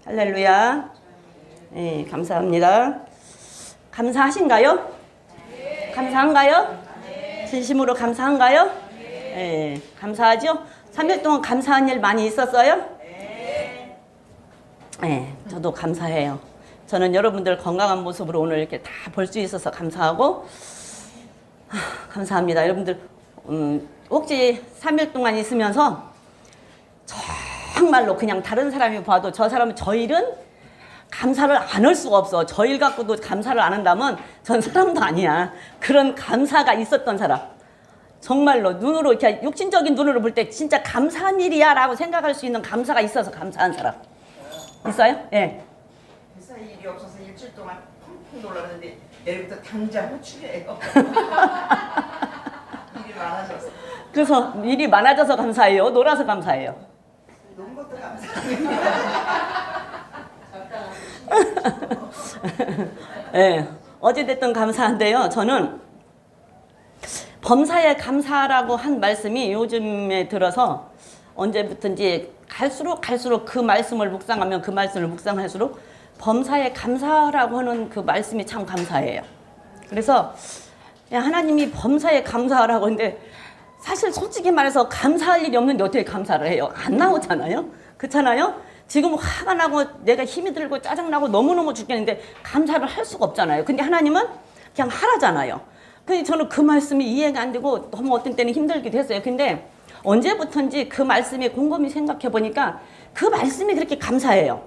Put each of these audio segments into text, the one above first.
할렐루야. 네, 감사합니다. 감사하신가요? 네. 감사한가요? 네. 진심으로 감사한가요? 네. 감사하죠? 3일 동안 감사한 일 많이 있었어요? 네. 네, 저도 감사해요. 저는 여러분들 건강한 모습으로 오늘 이렇게 다 볼 수 있어서 감사하고 감사합니다. 여러분들 혹시 3일 동안 있으면서 정말로 그냥 다른 사람이 봐도 저 사람은 저 일은 감사를 안 할 수가 없어. 저 일 갖고도 감사를 안 한다면 전 사람도 아니야. 그런 감사가 있었던 사람. 정말로 눈으로 이렇게 육신적인 눈으로 볼 때 진짜 감사한 일이야 라고 생각할 수 있는 감사가 있어서 감사한 사람. 있어요? 예. 네. 회사 일이 없어서 일주일 동안 펑펑 놀랐는데 내일부터 당장 호출해요. 일이 많아져서. 그래서 일이 많아져서 감사해요? 놀아서 감사해요? 노는 것도 감사합니다. 네, 어찌됐든 감사한데요. 저는 범사에 감사라고 한 말씀이 요즘에 들어서 언제부턴지 갈수록 그 말씀을 묵상할수록 범사에 감사라고 하는 그 말씀이 참 감사해요. 그래서 하나님이 범사에 감사하라고 하는데 사실 솔직히 말해서 감사할 일이 없는데 어떻게 감사를 해요? 안 나오잖아요? 그렇잖아요? 지금 화가 나고 내가 힘이 들고 짜증나고 너무너무 죽겠는데 감사를 할 수가 없잖아요. 근데 하나님은 그냥 하라잖아요. 근데 저는 그 말씀이 이해가 안 되고 너무 어떤 때는 힘들기도 했어요. 근데 언제부턴지 그 말씀이 곰곰이 생각해 보니까 그 말씀이 그렇게 감사해요.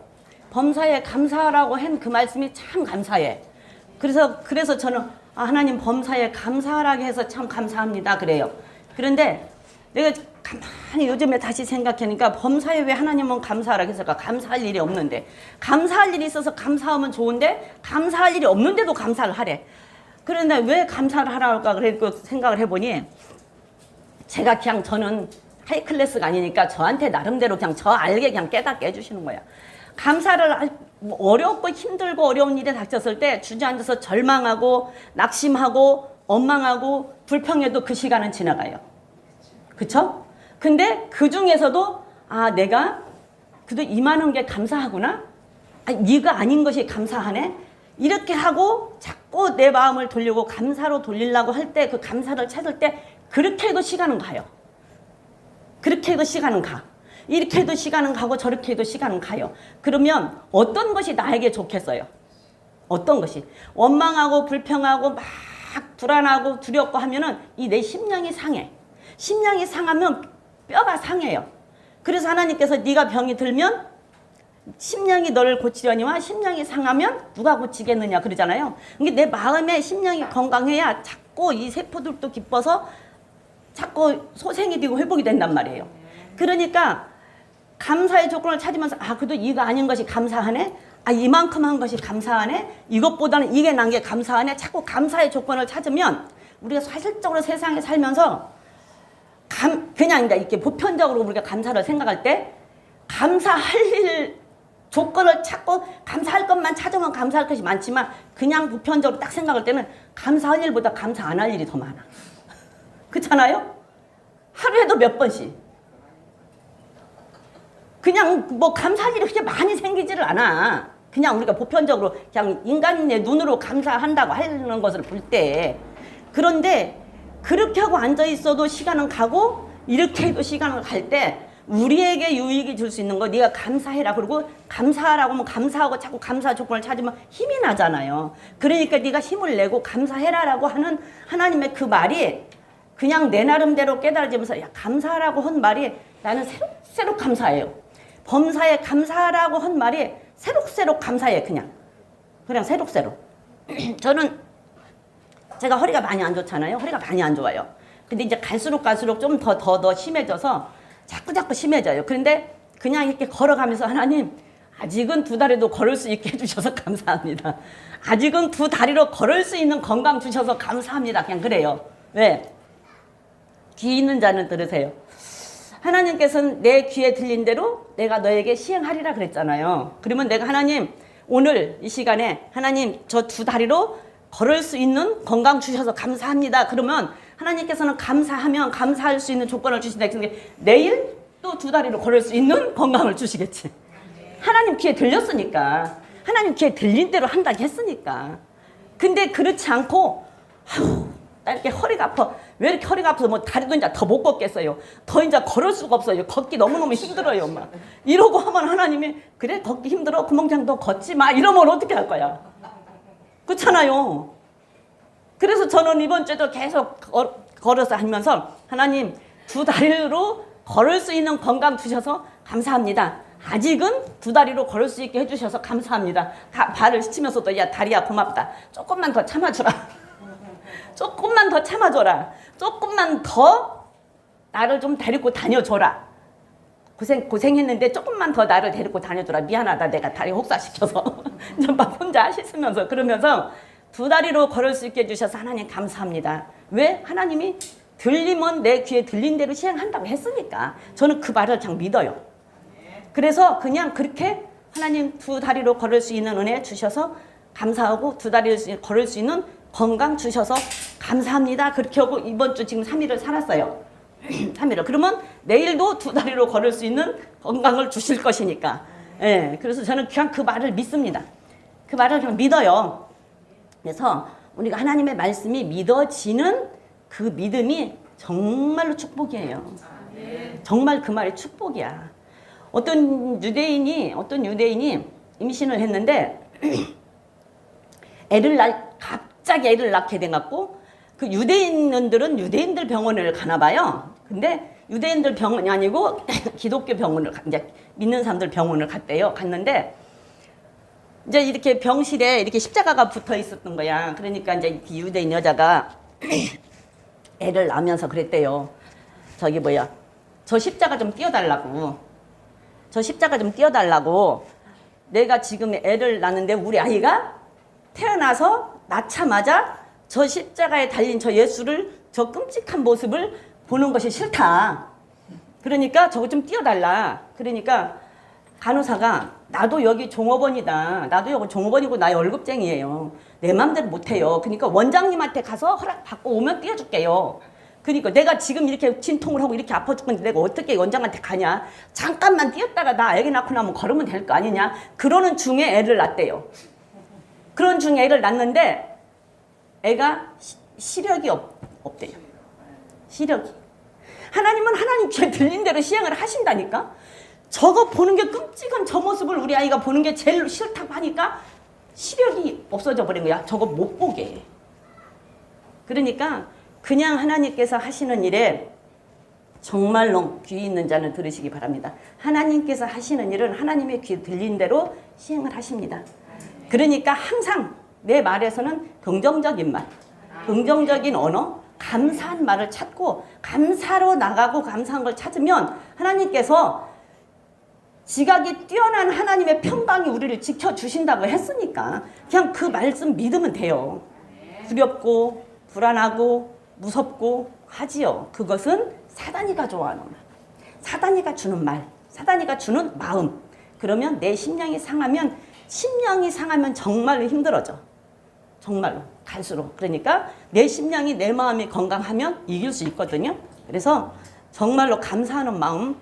범사에 감사라고 한 그 말씀이 참 감사해. 그래서 저는 하나님 범사에 감사하라고 해서 참 감사합니다 그래요. 그런데 내가 가만히 요즘에 다시 생각하니까 범사에 왜 하나님은 감사하라고 했을까? 감사할 일이 없는데. 감사할 일이 있어서 감사하면 좋은데 감사할 일이 없는데도 감사를 하래. 그런데 왜 감사를 하라고 할까? 그래서 생각을 해보니 제가 그냥 저는 하이클래스가 아니니까 저한테 나름대로 그냥 저 알게 그냥 깨닫게 해주시는 거야. 감사를 어렵고 힘들고 어려운 일에 닥쳤을 때 주저앉아서 절망하고 낙심하고 원망하고 불평해도 그 시간은 지나가요. 그쵸? 근데 그 중에서도 내가 그래도 이만한 게 감사하구나? 네가 아닌 것이 감사하네? 이렇게 하고 자꾸 내 마음을 돌리고 감사로 돌리려고 할 때 그 감사를 찾을 때 그렇게 해도 시간은 가요. 그렇게 해도 시간은 가. 이렇게 해도 시간은 가고 저렇게 해도 시간은 가요. 그러면 어떤 것이 나에게 좋겠어요? 어떤 것이? 원망하고 불평하고 막 불안하고 두렵고 하면은 이 내 심령이 상해. 심령이 상하면 뼈가 상해요. 그래서 하나님께서 네가 병이 들면 심령이 너를 고치려니와 심령이 상하면 누가 고치겠느냐 그러잖아요. 그러니까 내 마음에 심령이 건강해야 자꾸 이 세포들도 기뻐서 자꾸 소생이 되고 회복이 된단 말이에요. 그러니까 감사의 조건을 찾으면서 그래도 이거 아닌 것이 감사하네? 이만큼 한 것이 감사하네? 이것보다는 이게 난 게 감사하네? 자꾸 감사의 조건을 찾으면 우리가 사실적으로 세상에 살면서 그냥 이렇게 보편적으로 우리가 감사를 생각할 때 감사할 일 조건을 찾고 감사할 것만 찾으면 감사할 것이 많지만 그냥 보편적으로 딱 생각할 때는 감사할 일보다 감사 안 할 일이 더 많아. 그렇잖아요? 하루에도 몇 번씩. 그냥 뭐 감사할 일이 그렇게 많이 생기지를 않아. 그냥 우리가 보편적으로 그냥 인간의 눈으로 감사한다고 하는 것을 볼 때. 그런데 그렇게 하고 앉아 있어도 시간은 가고 이렇게 해도 시간은 갈 때 우리에게 유익이 줄 수 있는 거 네가 감사해라. 그리고 감사하라고 하면 감사하고 자꾸 감사 조건을 찾으면 힘이 나잖아요. 그러니까 네가 힘을 내고 감사해라라고 하는 하나님의 그 말이 그냥 내 나름대로 깨달아지면서 감사하라고 한 말이 나는 새록새록 감사해요. 범사에 감사하라고 한 말이 새록새록 감사해. 그냥 새록새록. 저는 제가 허리가 많이 안 좋잖아요. 허리가 많이 안 좋아요. 근데 이제 갈수록 좀 더 심해져서 자꾸 심해져요. 그런데 그냥 이렇게 걸어가면서 하나님 아직은 두 다리도 걸을 수 있게 해주셔서 감사합니다. 아직은 두 다리로 걸을 수 있는 건강 주셔서 감사합니다. 그냥 그래요. 왜? 귀 있는 자는 들으세요. 하나님께서는 내 귀에 들린 대로 내가 너에게 시행하리라 그랬잖아요. 그러면 내가 하나님 오늘 이 시간에 하나님 저 두 다리로 걸을 수 있는 건강 주셔서 감사합니다. 그러면 하나님께서는 감사하면 감사할 수 있는 조건을 주신다. 내일 또 두 다리로 걸을 수 있는 건강을 주시겠지. 하나님 귀에 들렸으니까. 하나님 귀에 들린 대로 한다고 했으니까. 근데 그렇지 않고 아휴, 나 이렇게 허리가 아파. 왜 이렇게 허리가 아파서 뭐 다리도 이제 더 못 걷겠어요. 더 이제 걸을 수가 없어요. 걷기 너무너무 힘들어요. 막 이러고 하면 하나님이 그래 걷기 힘들어. 그럼 그냥 너 걷지 마. 이러면 어떻게 할 거야? 그렇잖아요. 그래서 저는 이번 주에도 계속 걸어서 하면서 하나님 두 다리로 걸을 수 있는 건강 주셔서 감사합니다. 아직은 두 다리로 걸을 수 있게 해주셔서 감사합니다. 발을 스치면서도 야 다리야 고맙다. 조금만 더 참아주라. 조금만 더 참아줘라. 조금만 더 나를 좀 데리고 다녀줘라. 고생했는데 조금만 더 나를 데리고 다녀줘라. 미안하다 내가 다리 혹사시켜서. 막 혼자 하시면서 그러면서 두 다리로 걸을 수 있게 해주셔서 하나님 감사합니다. 왜? 하나님이 들리면 내 귀에 들린 대로 시행한다고 했으니까 저는 그 말을 그냥 믿어요. 그래서 그냥 그렇게 하나님 두 다리로 걸을 수 있는 은혜 주셔서 감사하고 두 다리로 걸을 수 있는 건강 주셔서 감사합니다. 그렇게 하고 이번 주 지금 3일을 살았어요. 3일을. 그러면 내일도 두 다리로 걸을 수 있는 건강을 주실 것이니까. 예, 그래서 저는 그냥 그 말을 믿습니다. 그 말을 그냥 믿어요. 그래서 우리가 하나님의 말씀이 믿어지는 그 믿음이 정말로 축복이에요. 정말 그 말이 축복이야. 어떤 유대인이 임신을 했는데 갑자기 애를 낳게 돼갖고 그 유대인들은 유대인들 병원을 가나 봐요. 근데 유대인들 병원이 아니고 기독교 병원을 이제 믿는 사람들 병원을 갔대요. 갔는데 이제 이렇게 병실에 이렇게 십자가가 붙어 있었던 거야. 그러니까 이제 유대인 여자가 애를 낳으면서 그랬대요. 저 십자가 좀 띄워달라고. 저 십자가 좀 띄워달라고. 내가 지금 애를 낳는데 우리 아이가 태어나서 낳자마자 저 십자가에 달린 저 예수를 저 끔찍한 모습을 보는 것이 싫다. 그러니까 저거 좀 띄워달라. 그러니까 간호사가 나도 여기 종업원이다. 나도 여기 종업원이고 나 월급쟁이에요. 내 맘대로 못해요. 그러니까 원장님한테 가서 허락 받고 오면 띄워줄게요. 그러니까 내가 지금 이렇게 진통을 하고 이렇게 아파 죽는데 내가 어떻게 원장한테 가냐. 잠깐만 띄었다가 나 애기 낳고 나면 걸으면 될 거 아니냐. 그러는 중에 애를 낳대요. 그런 중에 애를 낳는데 애가 시력이 없대요. 시력이. 하나님은 하나님 귀에 들린 대로 시행을 하신다니까. 저거 보는 게 끔찍한 저 모습을 우리 아이가 보는 게 제일 싫다고 하니까 시력이 없어져 버린 거야. 저거 못 보게. 그러니까 그냥 하나님께서 하시는 일에 정말로 귀 있는 자는 들으시기 바랍니다. 하나님께서 하시는 일은 하나님의 귀에 들린 대로 시행을 하십니다. 그러니까 항상 내 말에서는 긍정적인 말, 긍정적인 언어, 감사한 말을 찾고 감사로 나가고 감사한 걸 찾으면 하나님께서 지각이 뛰어난 하나님의 평강이 우리를 지켜주신다고 했으니까 그냥 그 말씀 믿으면 돼요. 두렵고 불안하고 무섭고 하지요. 그것은 사단이가 좋아하는 말, 사단이가 주는 말, 사단이가 주는 마음. 그러면 내 심령이 상하면 정말로 힘들어져. 정말로 갈수록. 그러니까 내 심령이 내 마음이 건강하면 이길 수 있거든요. 그래서 정말로 감사하는 마음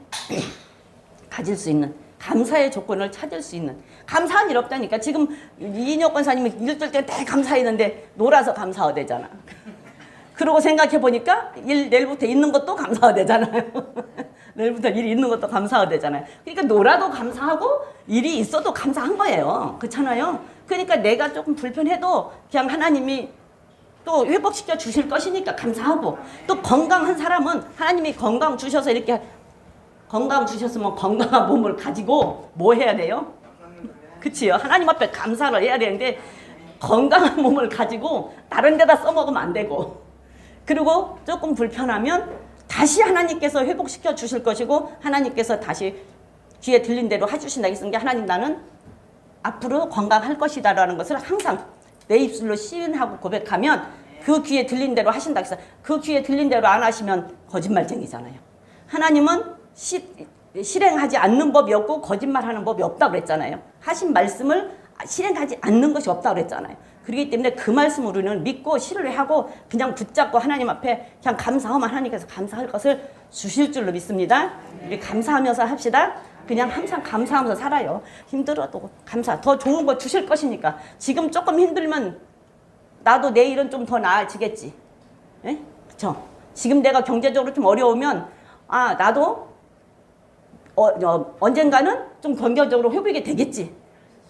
가질 수 있는, 감사의 조건을 찾을 수 있는. 감사한 일 없다니까. 지금 이인혁 권사님이 일들 때 다 감사했는데 놀아서 감사하대잖아. 그러고 생각해 보니까 내일부터 있는 것도 감사하대잖아요. 내일부터 일이 있는 것도 감사하대잖아요. 그러니까 놀아도 감사하고 일이 있어도 감사한 거예요. 그렇잖아요. 그러니까 내가 조금 불편해도 그냥 하나님이 또 회복시켜 주실 것이니까 감사하고, 또 건강한 사람은 하나님이 건강 주셔서 이렇게 건강 주셨으면 건강한 몸을 가지고 뭐 해야 돼요? 그치요? 하나님 앞에 감사를 해야 되는데 건강한 몸을 가지고 다른 데다 써먹으면 안 되고, 그리고 조금 불편하면 다시 하나님께서 회복시켜 주실 것이고 하나님께서 다시 귀에 들린 대로 해주신다 했은 게, 하나님 나는 앞으로 건강할 것이다 라는 것을 항상 내 입술로 시인하고 고백하면 그 귀에 들린 대로 하신다 해서, 그 귀에 들린 대로 안 하시면 거짓말쟁이잖아요. 하나님은 실행하지 않는 법이 없고 거짓말하는 법이 없다고 그랬잖아요. 하신 말씀을 실행하지 않는 것이 없다고 그랬잖아요. 그렇기 때문에 그 말씀을 우리는 믿고 신뢰하고 그냥 붙잡고 하나님 앞에 그냥 감사하면 하나님께서 감사할 것을 주실 줄로 믿습니다. 우리 감사하면서 합시다. 그냥 항상 감사하면서 살아요. 힘들어도 감사. 더 좋은 거 주실 것이니까. 지금 조금 힘들면 나도 내일은 좀 더 나아지겠지. 예? 그쵸? 지금 내가 경제적으로 좀 어려우면 나도 언젠가는 좀 경제적으로 회복이 되겠지.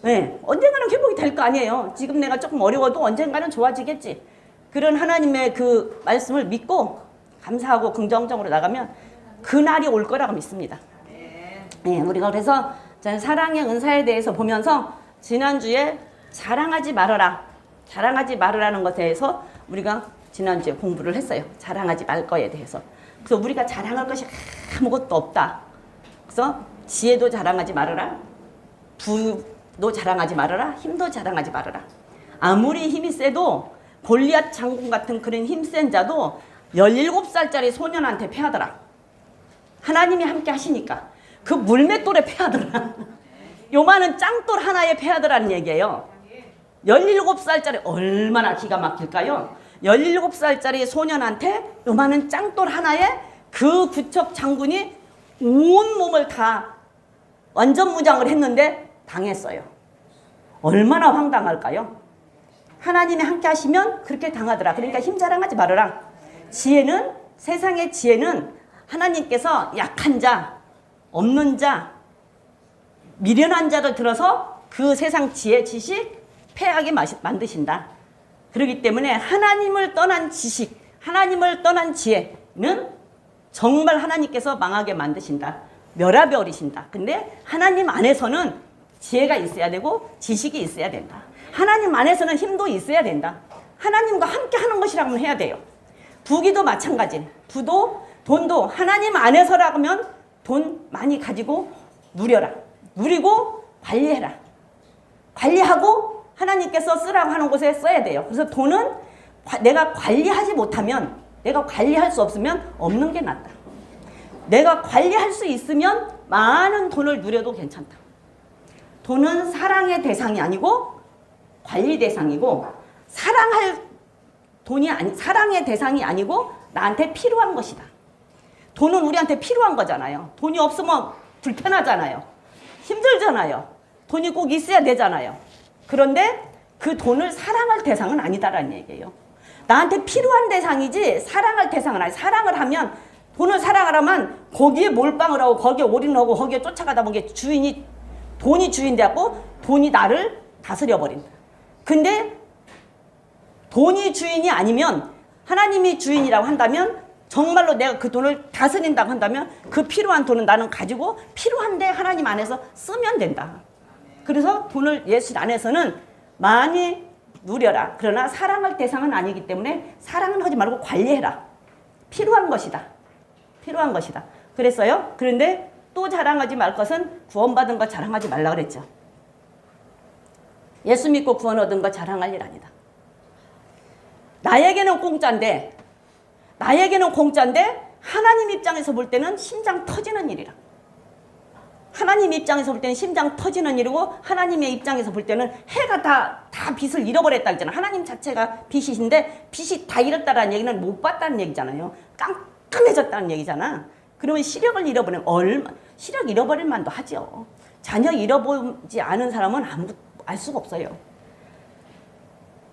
예, 언젠가는 회복이 될 거 아니에요. 지금 내가 조금 어려워도 언젠가는 좋아지겠지. 그런 하나님의 그 말씀을 믿고 감사하고 긍정적으로 나가면 그날이 올 거라고 믿습니다. 예, 우리가 그래서 저는 사랑의 은사에 대해서 보면서 지난주에 자랑하지 말아라. 자랑하지 말으라는 것에 대해서 우리가 지난주에 공부를 했어요. 자랑하지 말 거에 대해서. 그래서 우리가 자랑할 것이 아무것도 없다. 그래서 지혜도 자랑하지 말아라. 부도 자랑하지 말아라. 힘도 자랑하지 말아라. 아무리 힘이 세도 골리앗 장군 같은 그런 힘센 자도 17살짜리 소년한테 패하더라. 하나님이 함께 하시니까. 그 물맷돌에 패하더라. 요만한 짱돌 하나에 패하더라는 얘기예요. 17살짜리 얼마나 기가 막힐까요? 17살짜리 소년한테 요만한 짱돌 하나에 그 구척 장군이 온 몸을 다 완전 무장을 했는데 당했어요. 얼마나 황당할까요? 하나님이 함께 하시면 그렇게 당하더라. 그러니까 힘 자랑하지 말아라. 지혜는, 세상의 지혜는 하나님께서 약한 자, 없는 자, 미련한 자를 들어서 그 세상 지혜, 지식 패하게 만드신다. 그렇기 때문에 하나님을 떠난 지식, 하나님을 떠난 지혜는 정말 하나님께서 망하게 만드신다. 멸하버리신다. 근데 하나님 안에서는 지혜가 있어야 되고 지식이 있어야 된다. 하나님 안에서는 힘도 있어야 된다. 하나님과 함께 하는 것이라면 해야 돼요. 부귀도 마찬가지. 부도 돈도 하나님 안에서라면 돈 많이 가지고 누려라. 누리고 관리해라. 관리하고 하나님께서 쓰라고 하는 곳에 써야 돼요. 그래서 돈은 내가 관리하지 못하면, 내가 관리할 수 없으면 없는 게 낫다. 내가 관리할 수 있으면 많은 돈을 누려도 괜찮다. 돈은 사랑의 대상이 아니고 관리 대상이고, 사랑의 대상이 아니고 나한테 필요한 것이다. 돈은 우리한테 필요한 거잖아요. 돈이 없으면 불편하잖아요. 힘들잖아요. 돈이 꼭 있어야 되잖아요. 그런데 그 돈을 사랑할 대상은 아니다라는 얘기예요. 나한테 필요한 대상이지 사랑할 대상은 아니에요. 사랑을 하면, 돈을 사랑하려면 거기에 몰빵을 하고 거기에 올인하고 거기에 쫓아가다 보니 돈이 주인 되고 돈이 나를 다스려 버린다. 근데 돈이 주인이 아니면, 하나님이 주인이라고 한다면, 정말로 내가 그 돈을 다스린다고 한다면 그 필요한 돈은 나는 가지고 필요한데 하나님 안에서 쓰면 된다. 그래서 돈을 예수 안에서는 많이 누려라. 그러나 사랑할 대상은 아니기 때문에 사랑은 하지 말고 관리해라. 필요한 것이다. 필요한 것이다. 그랬어요. 그런데 또 자랑하지 말 것은 구원받은 것 자랑하지 말라 그랬죠. 예수 믿고 구원 얻은 것 자랑할 일 아니다. 나에게는 공짜인데 하나님 입장에서 볼 때는 심장 터지는 일이라. 하나님 입장에서 볼 때는 심장 터지는 일이고, 하나님의 입장에서 볼 때는 해가 다 빛을 잃어버렸다 했잖아. 하나님 자체가 빛이신데 빛이 다 잃었다라는 얘기는 못 봤다는 얘기잖아요. 깜깜해졌다는 얘기잖아. 그러면 시력 잃어버릴 만도 하죠. 자녀 잃어보지 않은 사람은 아무도 알 수가 없어요.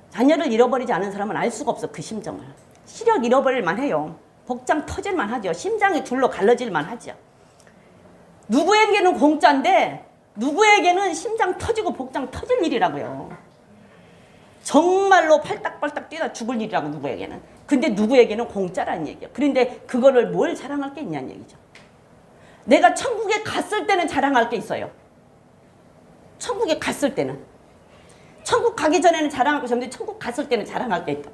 자녀를 잃어버리지 않은 사람은 알 수가 없어, 그 심정을. 시력 잃어버릴 만해요. 복장 터질 만하죠. 심장이 둘로 갈라질 만하죠. 누구에게는 공짜인데 누구에게는 심장 터지고 복장 터질 일이라고요. 정말로 팔딱팔딱 뛰다 죽을 일이라고, 누구에게는. 근데 누구에게는 공짜라는 얘기예요. 그런데 그거를 뭘 자랑할 게 있냐는 얘기죠. 내가 천국에 갔을 때는 자랑할 게 있어요. 천국에 갔을 때는. 천국 가기 전에는 자랑할 것이 없는데 천국 갔을 때는 자랑할 게 있다.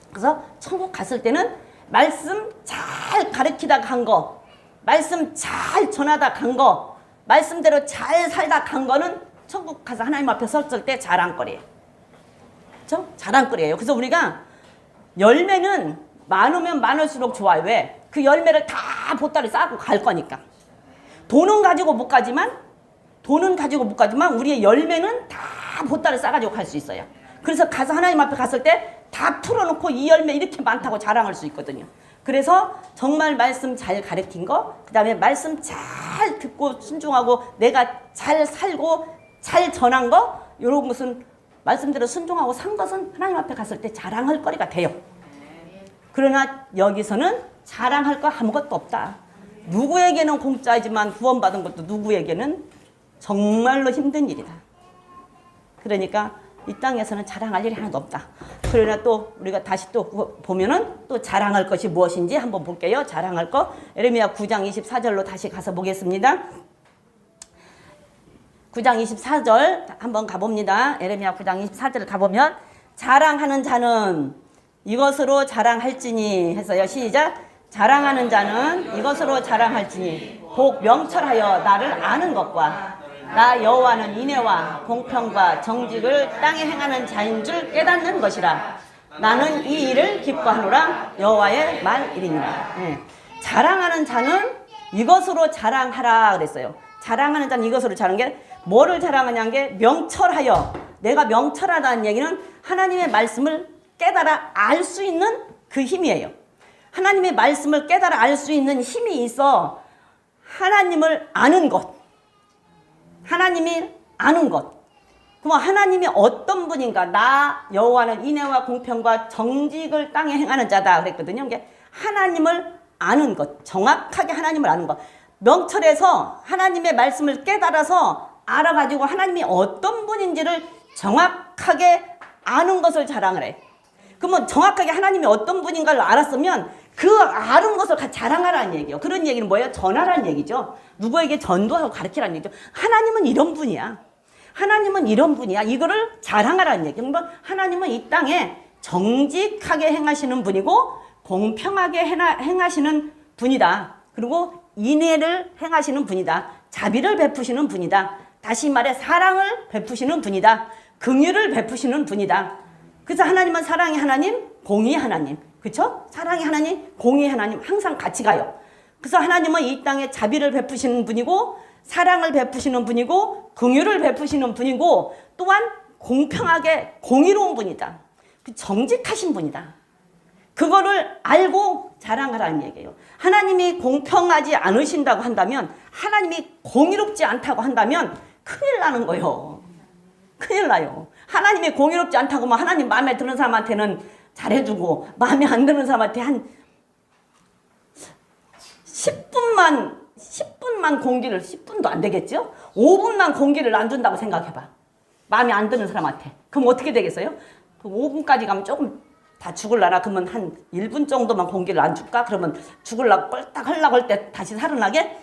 그래서 천국 갔을 때는 말씀 잘 가르치다 간 거, 말씀 잘 전하다 간 거, 말씀대로 잘 살다 간 거는 천국 가서 하나님 앞에 섰을 때 자랑거리예요. 그렇죠? 자랑거리예요. 그래서 우리가 열매는 많으면 많을수록 좋아요. 왜? 그 열매를 다 보따리 싸고 갈 거니까. 돈은 가지고 못 가지만 우리의 열매는 다 보따리 싸가지고 갈 수 있어요. 그래서 가서 하나님 앞에 갔을 때 다 풀어놓고 이 열매 이렇게 많다고 자랑할 수 있거든요. 그래서 정말 말씀 잘 가르친 거, 그 다음에 말씀 잘 듣고 순종하고 내가 잘 살고 잘 전한 거, 이런 것은 말씀대로 순종하고 산 것은 하나님 앞에 갔을 때 자랑할 거리가 돼요. 그러나 여기서는 자랑할 거 아무것도 없다. 누구에게는 공짜이지만 구원받은 것도 누구에게는 정말로 힘든 일이다. 그러니까 이 땅에서는 자랑할 일이 하나도 없다. 그러나 또 우리가 다시 또 보면은 또 자랑할 것이 무엇인지 한번 볼게요. 자랑할 거. 예레미야 9장 24절로 다시 가서 보겠습니다. 9장 24절 한번 가봅니다. 예레미야 9장 24절 가보면 자랑하는 자는 이것으로 자랑할지니 했어요. 시작. 자랑하는 자는 이것으로 자랑할지니 복 명철하여 나를 아는 것과 나 여호와는 인애와 공평과 정직을 땅에 행하는 자인 줄 깨닫는 것이라. 나는 이 일을 기뻐하노라. 여호와의 말이니라. 예. 자랑하는 자는 이것으로 자랑하라 그랬어요. 자랑하는 자는 이것으로 자랑한 게 뭐를 자랑하냐는 게 명철하여. 내가 명철하다는 얘기는 하나님의 말씀을 깨달아 알 수 있는 그 힘이에요. 하나님의 말씀을 깨달아 알 수 있는 힘이 있어. 하나님을 아는 것. 하나님이 아는 것. 그럼 하나님이 어떤 분인가? 나 여호와는 인애와 공평과 정직을 땅에 행하는 자다 그랬거든요. 이게 하나님을 아는 것. 정확하게 하나님을 아는 것. 명철해서 하나님의 말씀을 깨달아서 알아가지고 하나님이 어떤 분인지를 정확하게 아는 것을 자랑을 해. 그러면 정확하게 하나님이 어떤 분인가를 알았으면 그 아는 것을 자랑하라는 얘기예요. 그런 얘기는 뭐예요? 전하라는 얘기죠. 누구에게 전도하고 가르치라는 얘기죠. 하나님은 이런 분이야. 하나님은 이런 분이야. 이거를 자랑하라는 얘기예요. 그러면 하나님은 이 땅에 정직하게 행하시는 분이고 공평하게 행하시는 분이다. 그리고 인애를 행하시는 분이다. 자비를 베푸시는 분이다. 다시 말해 사랑을 베푸시는 분이다. 긍휼을 베푸시는 분이다. 그래서 하나님은 사랑의 하나님, 공의의 하나님. 그렇죠? 사랑의 하나님, 공의의 하나님 항상 같이 가요. 그래서 하나님은 이 땅에 자비를 베푸시는 분이고 사랑을 베푸시는 분이고 긍휼을 베푸시는 분이고 또한 공평하게 공의로운 분이다. 정직하신 분이다. 그거를 알고 자랑하라는 얘기예요. 하나님이 공평하지 않으신다고 한다면, 하나님이 공의롭지 않다고 한다면 큰일 나는 거예요. 큰일 나요. 하나님이 공의롭지 않다고 하면 하나님 마음에 드는 사람한테는 잘해주고 마음에 안 드는 사람한테 한 10분만 공기를, 10분도 안 되겠죠? 5분만 공기를 안 준다고 생각해봐. 마음에 안 드는 사람한테. 그럼 어떻게 되겠어요? 그럼 5분까지 가면 조금 다 죽을라나? 그러면 한 1분 정도만 공기를 안 줄까? 그러면 죽을라고 꼴딱 하려고 할 때 다시 살아나게?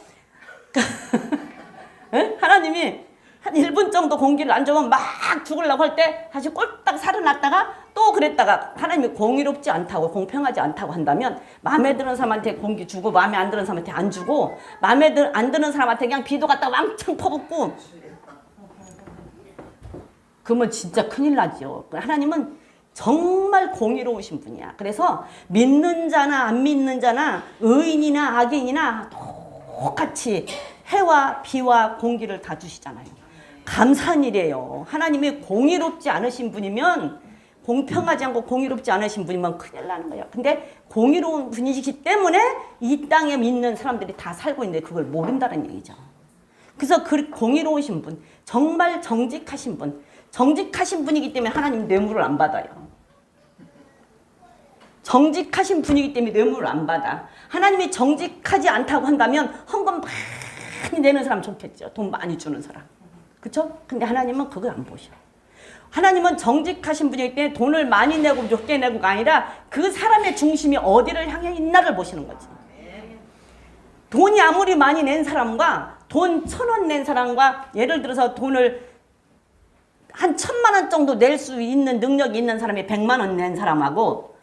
하나님이 한 1분 정도 공기를 안 주면 막 죽으려고 할 때 다시 꼴딱 살아났다가 또 그랬다가 하나님이 공의롭지 않다고 공평하지 않다고 한다면 마음에 드는 사람한테 공기 주고 마음에 안 드는 사람한테 안 주고 마음에 안 드는 사람한테 그냥 비도 갖다가 왕창 퍼붓고 그러면 진짜 큰일 나죠. 하나님은 정말 공의로우신 분이야. 그래서 믿는 자나 안 믿는 자나 의인이나 악인이나 똑같이 해와 비와 공기를 다 주시잖아요. 감사한 일이에요. 하나님이 공의롭지 않으신 분이면, 공평하지 않고 공의롭지 않으신 분이면 큰일 나는 거예요. 근데 공의로운 분이시기 때문에 이 땅에 믿는 사람들이 다 살고 있는데 그걸 모른다는 얘기죠. 그래서 그 공의로우신 분, 정말 정직하신 분, 정직하신 분이기 때문에 하나님 뇌물을 안 받아요. 정직하신 분이기 때문에 뇌물을 안 받아. 하나님이 정직하지 않다고 한다면 헌금 많이 내는 사람 좋겠죠. 돈 많이 주는 사람. 그렇죠? 근데 하나님은 그걸 안 보셔. 하나님은 정직하신 분이기 때문에 돈을 많이 내고 적게 내고가 아니라 그 사람의 중심이 어디를 향해 있나를 보시는 거지. 돈이 아무리 많이 낸 사람과 돈 1,000원 낸 사람과 예를 들어서 돈을 한 1,000만 원 정도 낼 수 있는 능력이 있는 사람이 100만 원 낸 사람하고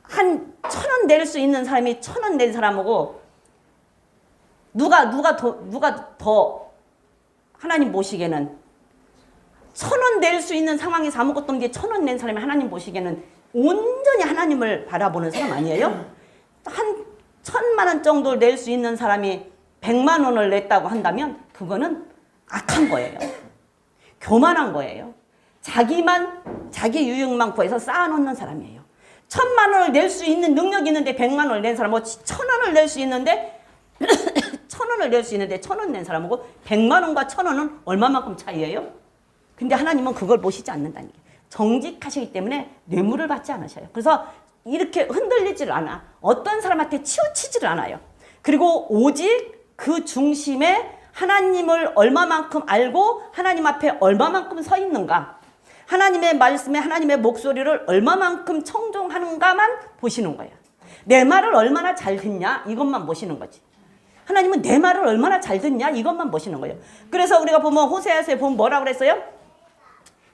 한 1,000원 낼 수 있는 사람이 1,000원 낸 사람하고 누가 더 하나님 보시기에는 1,000원 낼 수 있는 상황에서 아무것도 없는데 1,000원 낸 사람이 하나님 보시기에는 온전히 하나님을 바라보는 사람 아니에요? 한 1,000만 원 정도 낼 수 있는 사람이 100만 원을 냈다고 한다면 그거는 악한 거예요. 교만한 거예요. 자기 유익만 구해서 쌓아놓는 사람이에요. 1,000만 원을 낼 수 있는 능력이 있는데 100만 원을 낸 사람하고 1,000원을 낼 수 있는데 1,000원을 낼 수 있는데 1,000원 낸 사람하고 100만 원과 1,000원은 얼마만큼 차이예요? 근데 하나님은 그걸 보시지 않는다는 게 정직하시기 때문에 뇌물을 받지 않으셔요. 그래서 이렇게 흔들리질 않아. 어떤 사람한테 치우치지를 않아요. 그리고 오직 그 중심에 하나님을 얼마만큼 알고 하나님 앞에 얼마만큼 서 있는가, 하나님의 말씀에 하나님의 목소리를 얼마만큼 청종하는가만 보시는 거예요. 내 말을 얼마나 잘 듣냐 이것만 보시는 거지. 하나님은 내 말을 얼마나 잘 듣냐 이것만 보시는 거예요. 그래서 우리가 보면 호세아서에 보면 뭐라고 그랬어요?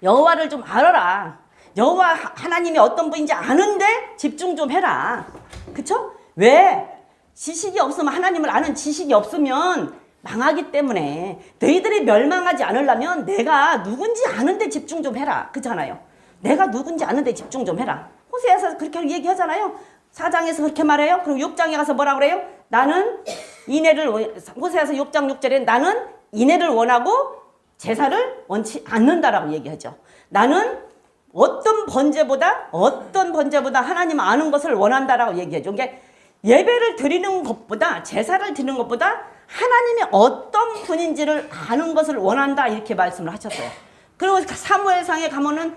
여호와를 좀 알아라. 여호와 하나님이 어떤 분인지 아는데 집중 좀 해라. 그쵸? 왜? 지식이 없으면, 하나님을 아는 지식이 없으면 망하기 때문에 너희들이 멸망하지 않으려면 내가 누군지 아는데 집중 좀 해라. 그렇잖아요. 내가 누군지 아는데 집중 좀 해라. 호세아서 그렇게 얘기하잖아요. 4장에서 그렇게 말해요. 그럼 6장에 가서 뭐라 그래요? 나는 인애를, 호세아서 6장 6절에 나는 인애를 원하고 제사를 원치 않는다라고 얘기하죠. 나는 어떤 번제보다 하나님 아는 것을 원한다라고 얘기하죠. 그러니까 예배를 드리는 것보다, 제사를 드리는 것보다 하나님이 어떤 분인지를 아는 것을 원한다 이렇게 말씀을 하셨어요. 그리고 사무엘상에 가면은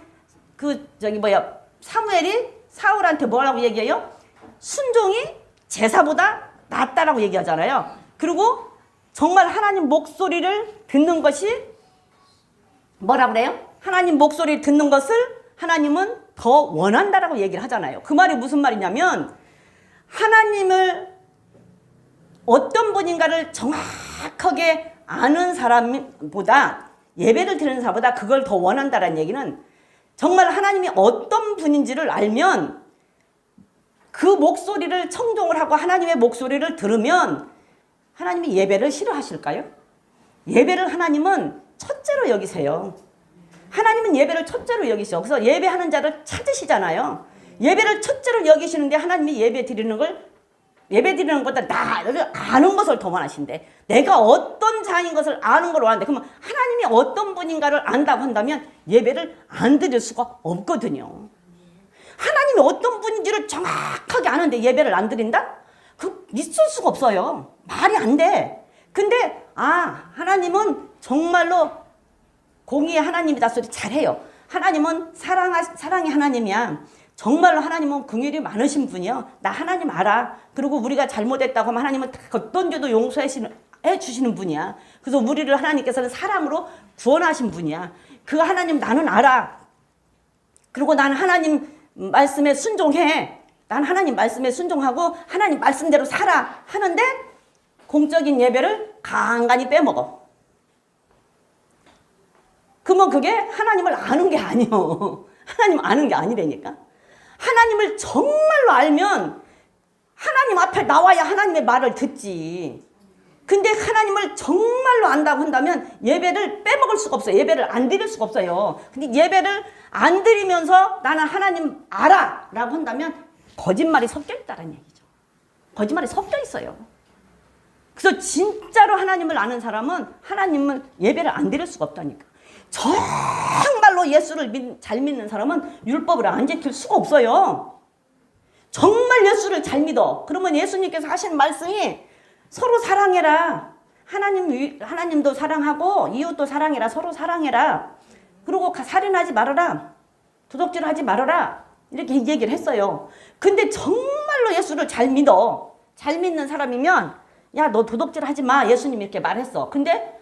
사무엘이 사울한테 뭐라고 얘기해요? 순종이 제사보다 낫다라고 얘기하잖아요. 그리고 정말 하나님 목소리를 듣는 것이 뭐라 그래요? 하나님 목소리 듣는 것을 하나님은 더 원한다라고 얘기를 하잖아요. 그 말이 무슨 말이냐면 하나님을 어떤 분인가를 정확하게 아는 사람보다, 예배를 드리는 사람보다 그걸 더 원한다라는 얘기는 정말 하나님이 어떤 분인지를 알면 그 목소리를 청종을 하고 하나님의 목소리를 들으면 하나님이 예배를 싫어하실까요? 예배를 하나님은 첫째로 여기세요. 하나님은 예배를 첫째로 여기셔. 그래서 예배하는 자를 찾으시잖아요. 예배를 첫째로 여기시는데 하나님이 예배 드리는 것보다 나를 아는 것을 더 원하신대. 내가 어떤 자인 것을 아는 걸 원하는데, 그러면 하나님이 어떤 분인가를 안다고 한다면 예배를 안 드릴 수가 없거든요. 하나님이 어떤 분인지를 정확하게 아는데 예배를 안 드린다? 그 있을 수가 없어요. 말이 안 돼. 근데 하나님은 정말로 공의의 하나님이다 소리 잘해요. 하나님은 사랑의 하나님이야. 정말로 하나님은 긍휼이 많으신 분이요. 나 하나님 알아. 그리고 우리가 잘못했다고 하면 하나님은 어떤 죄도 용서해 주시는 분이야. 그래서 우리를 하나님께서는 사랑으로 구원하신 분이야. 그 하나님 나는 알아. 그리고 나는 하나님 말씀에 순종해. 난 하나님 말씀에 순종하고 하나님 말씀대로 살아 하는데 공적인 예배를 간간히 빼먹어. 그러면 그게 하나님을 아는 게 아니요. 하나님 아는 게 아니라니까. 하나님을 정말로 알면 하나님 앞에 나와야 하나님의 말을 듣지. 근데 하나님을 정말로 안다고 한다면 예배를 빼먹을 수가 없어요. 예배를 안 드릴 수가 없어요. 근데 예배를 안 드리면서 나는 하나님 알아 라고 한다면 거짓말이 섞여 있다는 얘기죠. 거짓말이 섞여 있어요. 그래서 진짜로 하나님을 아는 사람은 하나님은 예배를 안 드릴 수가 없다니까. 정말로 예수를 잘 믿는 사람은 율법을 안 지킬 수가 없어요. 정말 예수를 잘 믿어. 그러면 예수님께서 하신 말씀이 서로 사랑해라. 하나님도 사랑하고 이웃도 사랑해라. 서로 사랑해라. 그리고 살인하지 말아라. 도둑질하지 말아라. 이렇게 얘기를 했어요. 근데 정말로 예수를 잘 믿어. 잘 믿는 사람이면 야, 너 도둑질하지 마. 예수님이 이렇게 말했어. 근데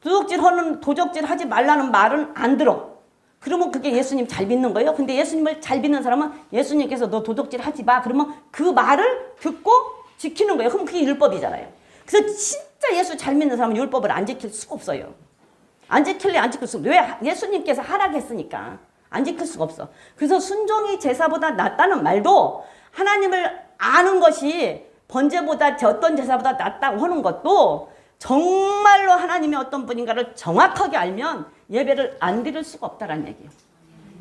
도적질하지 말라는 말은 안 들어. 그러면 그게 예수님 잘 믿는 거예요? 근데 예수님을 잘 믿는 사람은 예수님께서 너 도둑질하지 마. 그러면 그 말을 듣고 지키는 거예요. 그럼 그게 율법이잖아요. 그래서 진짜 예수 잘 믿는 사람은 율법을 안 지킬 수가 없어요. 안 지킬래 안 지킬 수가 없어. 왜? 예수님께서 하라했으니까. 안 지킬 수가 없어. 그래서 순종이 제사보다 낫다는 말도 하나님을 아는 것이 번제보다 어떤 제사보다 낫다고 하는 것도 정말로 하나님이 어떤 분인가를 정확하게 알면 예배를 안 드릴 수가 없다는 얘기예요.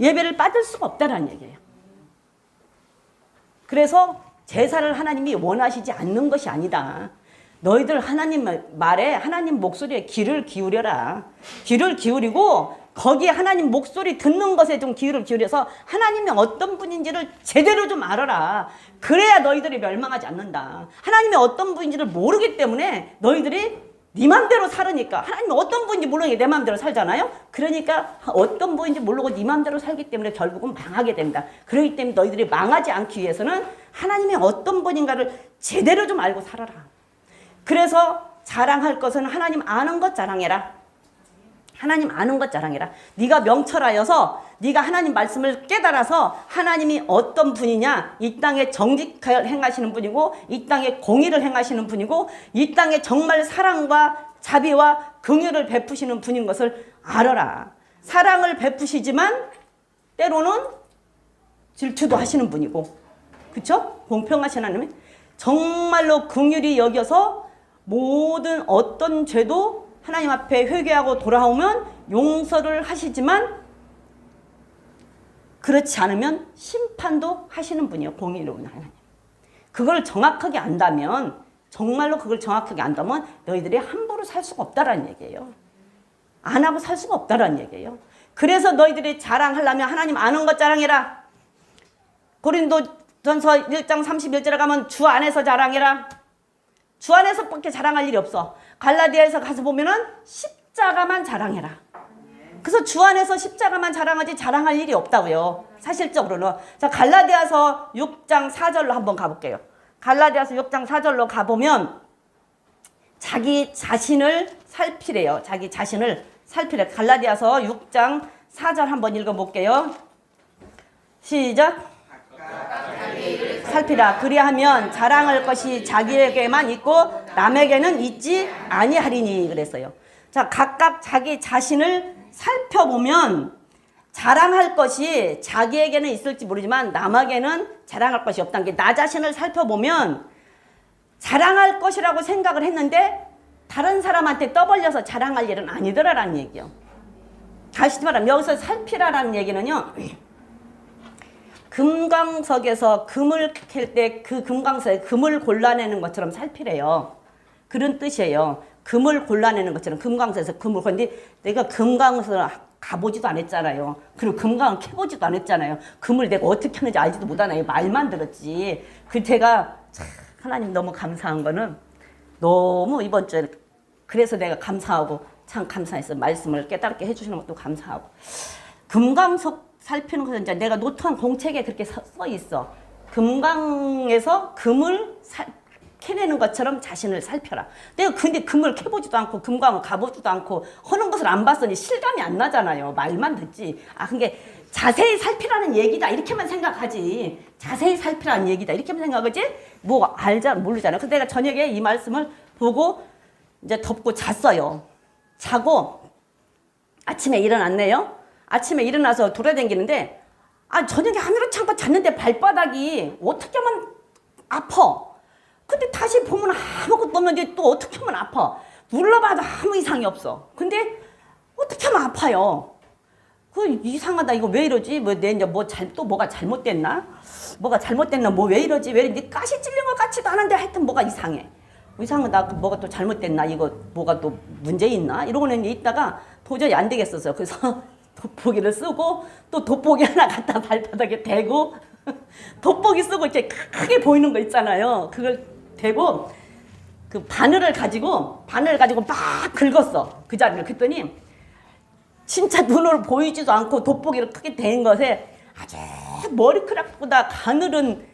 예배를 받을 수가 없다는 얘기예요. 그래서 제사를 하나님이 원하시지 않는 것이 아니다. 너희들 하나님 말에, 하나님 목소리에 귀를 기울여라. 귀를 기울이고 거기에 하나님 목소리 듣는 것에 좀 귀를 기울여서 하나님이 어떤 분인지를 제대로 좀 알아라. 그래야 너희들이 멸망하지 않는다. 하나님이 어떤 분인지를 모르기 때문에 너희들이 네 맘대로 살으니까, 하나님이 어떤 분인지 모르니까 내 맘대로 살잖아요. 그러니까 어떤 분인지 모르고 네 맘대로 살기 때문에 결국은 망하게 됩니다. 그렇기 때문에 너희들이 망하지 않기 위해서는 하나님이 어떤 분인가를 제대로 좀 알고 살아라. 그래서 자랑할 것은 하나님 아는 것 자랑해라. 하나님 아는 것 자랑해라. 네가 명철하여서 네가 하나님 말씀을 깨달아서 하나님이 어떤 분이냐, 이 땅에 정직하게 행하시는 분이고 이 땅에 공의를 행하시는 분이고 이 땅에 정말 사랑과 자비와 긍휼을 베푸시는 분인 것을 알아라. 사랑을 베푸시지만 때로는 질투도 하시는 분이고, 그쵸? 공평하신 하나님이 정말로 긍휼히 여겨서 모든 어떤 죄도 하나님 앞에 회개하고 돌아오면 용서를 하시지만 그렇지 않으면 심판도 하시는 분이에요. 공의로운 하나님. 그걸 정확하게 안다면, 정말로 그걸 정확하게 안다면 너희들이 함부로 살 수가 없다라는 얘기예요. 안 하고 살 수가 없다라는 얘기예요. 그래서 너희들이 자랑하려면 하나님 아는 것 자랑해라. 고린도전서 1장 31절에 가면 주 안에서 자랑해라. 주 안에서밖에 자랑할 일이 없어. 갈라디아에서 가서 보면은 십자가만 자랑해라. 그래서 주 안에서 십자가만 자랑하지 자랑할 일이 없다고요. 사실적으로는. 자, 갈라디아서 6장 4절로 한번 가볼게요. 갈라디아서 6장 4절로 가보면 자기 자신을 살피래요. 자기 자신을 살피래. 갈라디아서 6장 4절 한번 읽어볼게요. 시작. 살피라. 그리하면 자랑할 것이 자기에게만 있고 남에게는 있지 아니하리니 그랬어요. 자, 각각 자기 자신을 살펴보면 자랑할 것이 자기에게는 있을지 모르지만 남에게는 자랑할 것이 없다는 게, 나 자신을 살펴보면 자랑할 것이라고 생각을 했는데 다른 사람한테 떠벌려서 자랑할 일은 아니더라라는 얘기요. 다시 말하면 여기서 살피라라는 얘기는요, 금광석에서 금을 캘 때 그 금광석에 금을 골라내는 것처럼 살피래요. 그런 뜻이에요. 금을 골라내는 것처럼 금광석에서 금을. 그런데 내가 금광석을 가보지도 않았잖아요. 그리고 금광을 캐보지도 않았잖아요. 금을 내가 어떻게 하는지 알지도 못하나요. 말만 들었지. 그 제가 참 하나님 너무 감사한 거는, 너무 이번 주에 그래서 내가 감사하고 참 감사했어요. 말씀을 깨닫게 해주시는 것도 감사하고. 금광석 살피는 것은 이제 내가 노트한 공책에 그렇게 써 있어. 금강에서 금을 캐내는 것처럼 자신을 살펴라. 내가 근데 금을 캐보지도 않고 금강을 가보지도 않고 하는 것을 안 봤으니 실감이 안 나잖아요. 말만 듣지. 아, 그게 자세히 살피라는 얘기다 이렇게만 생각하지. 자세히 살피라는 얘기다 이렇게만 생각하지. 뭐 알자 모르잖아요. 그래서 내가 저녁에 이 말씀을 보고 이제 덮고 잤어요. 자고 아침에 일어났네요. 아침에 일어나서 돌아다니는데, 아, 저녁에 아무렇지 않고 잤는데 발바닥이 어떻게 하면 아파. 근데 다시 보면 아무것도 없는데 또 어떻게 하면 아파. 눌러봐도 아무 이상이 없어. 근데 어떻게 하면 아파요. 그 이상하다. 이거 왜 이러지? 뭐 내 이제 또 뭐가 잘못됐나? 뭐가 잘못됐나? 뭐 왜 이러지? 왜 이러지? 가시 찔린 것 같지도 않은데 하여튼 뭐가 이상해. 이상하다. 뭐가 또 잘못됐나? 이거 뭐가 또 문제 있나? 이러고는 있다가 도저히 안 되겠었어요. 그래서 돋보기를 쓰고 또 돋보기 하나 갖다 발바닥에 대고 돋보기 쓰고 이렇게 크게 보이는 거 있잖아요. 그걸 대고 그 바늘을 가지고 막 긁었어. 그 자리를. 그랬더니 진짜 눈으로 보이지도 않고 돋보기를 크게 댄 것에 아주 머리카락보다 가늘은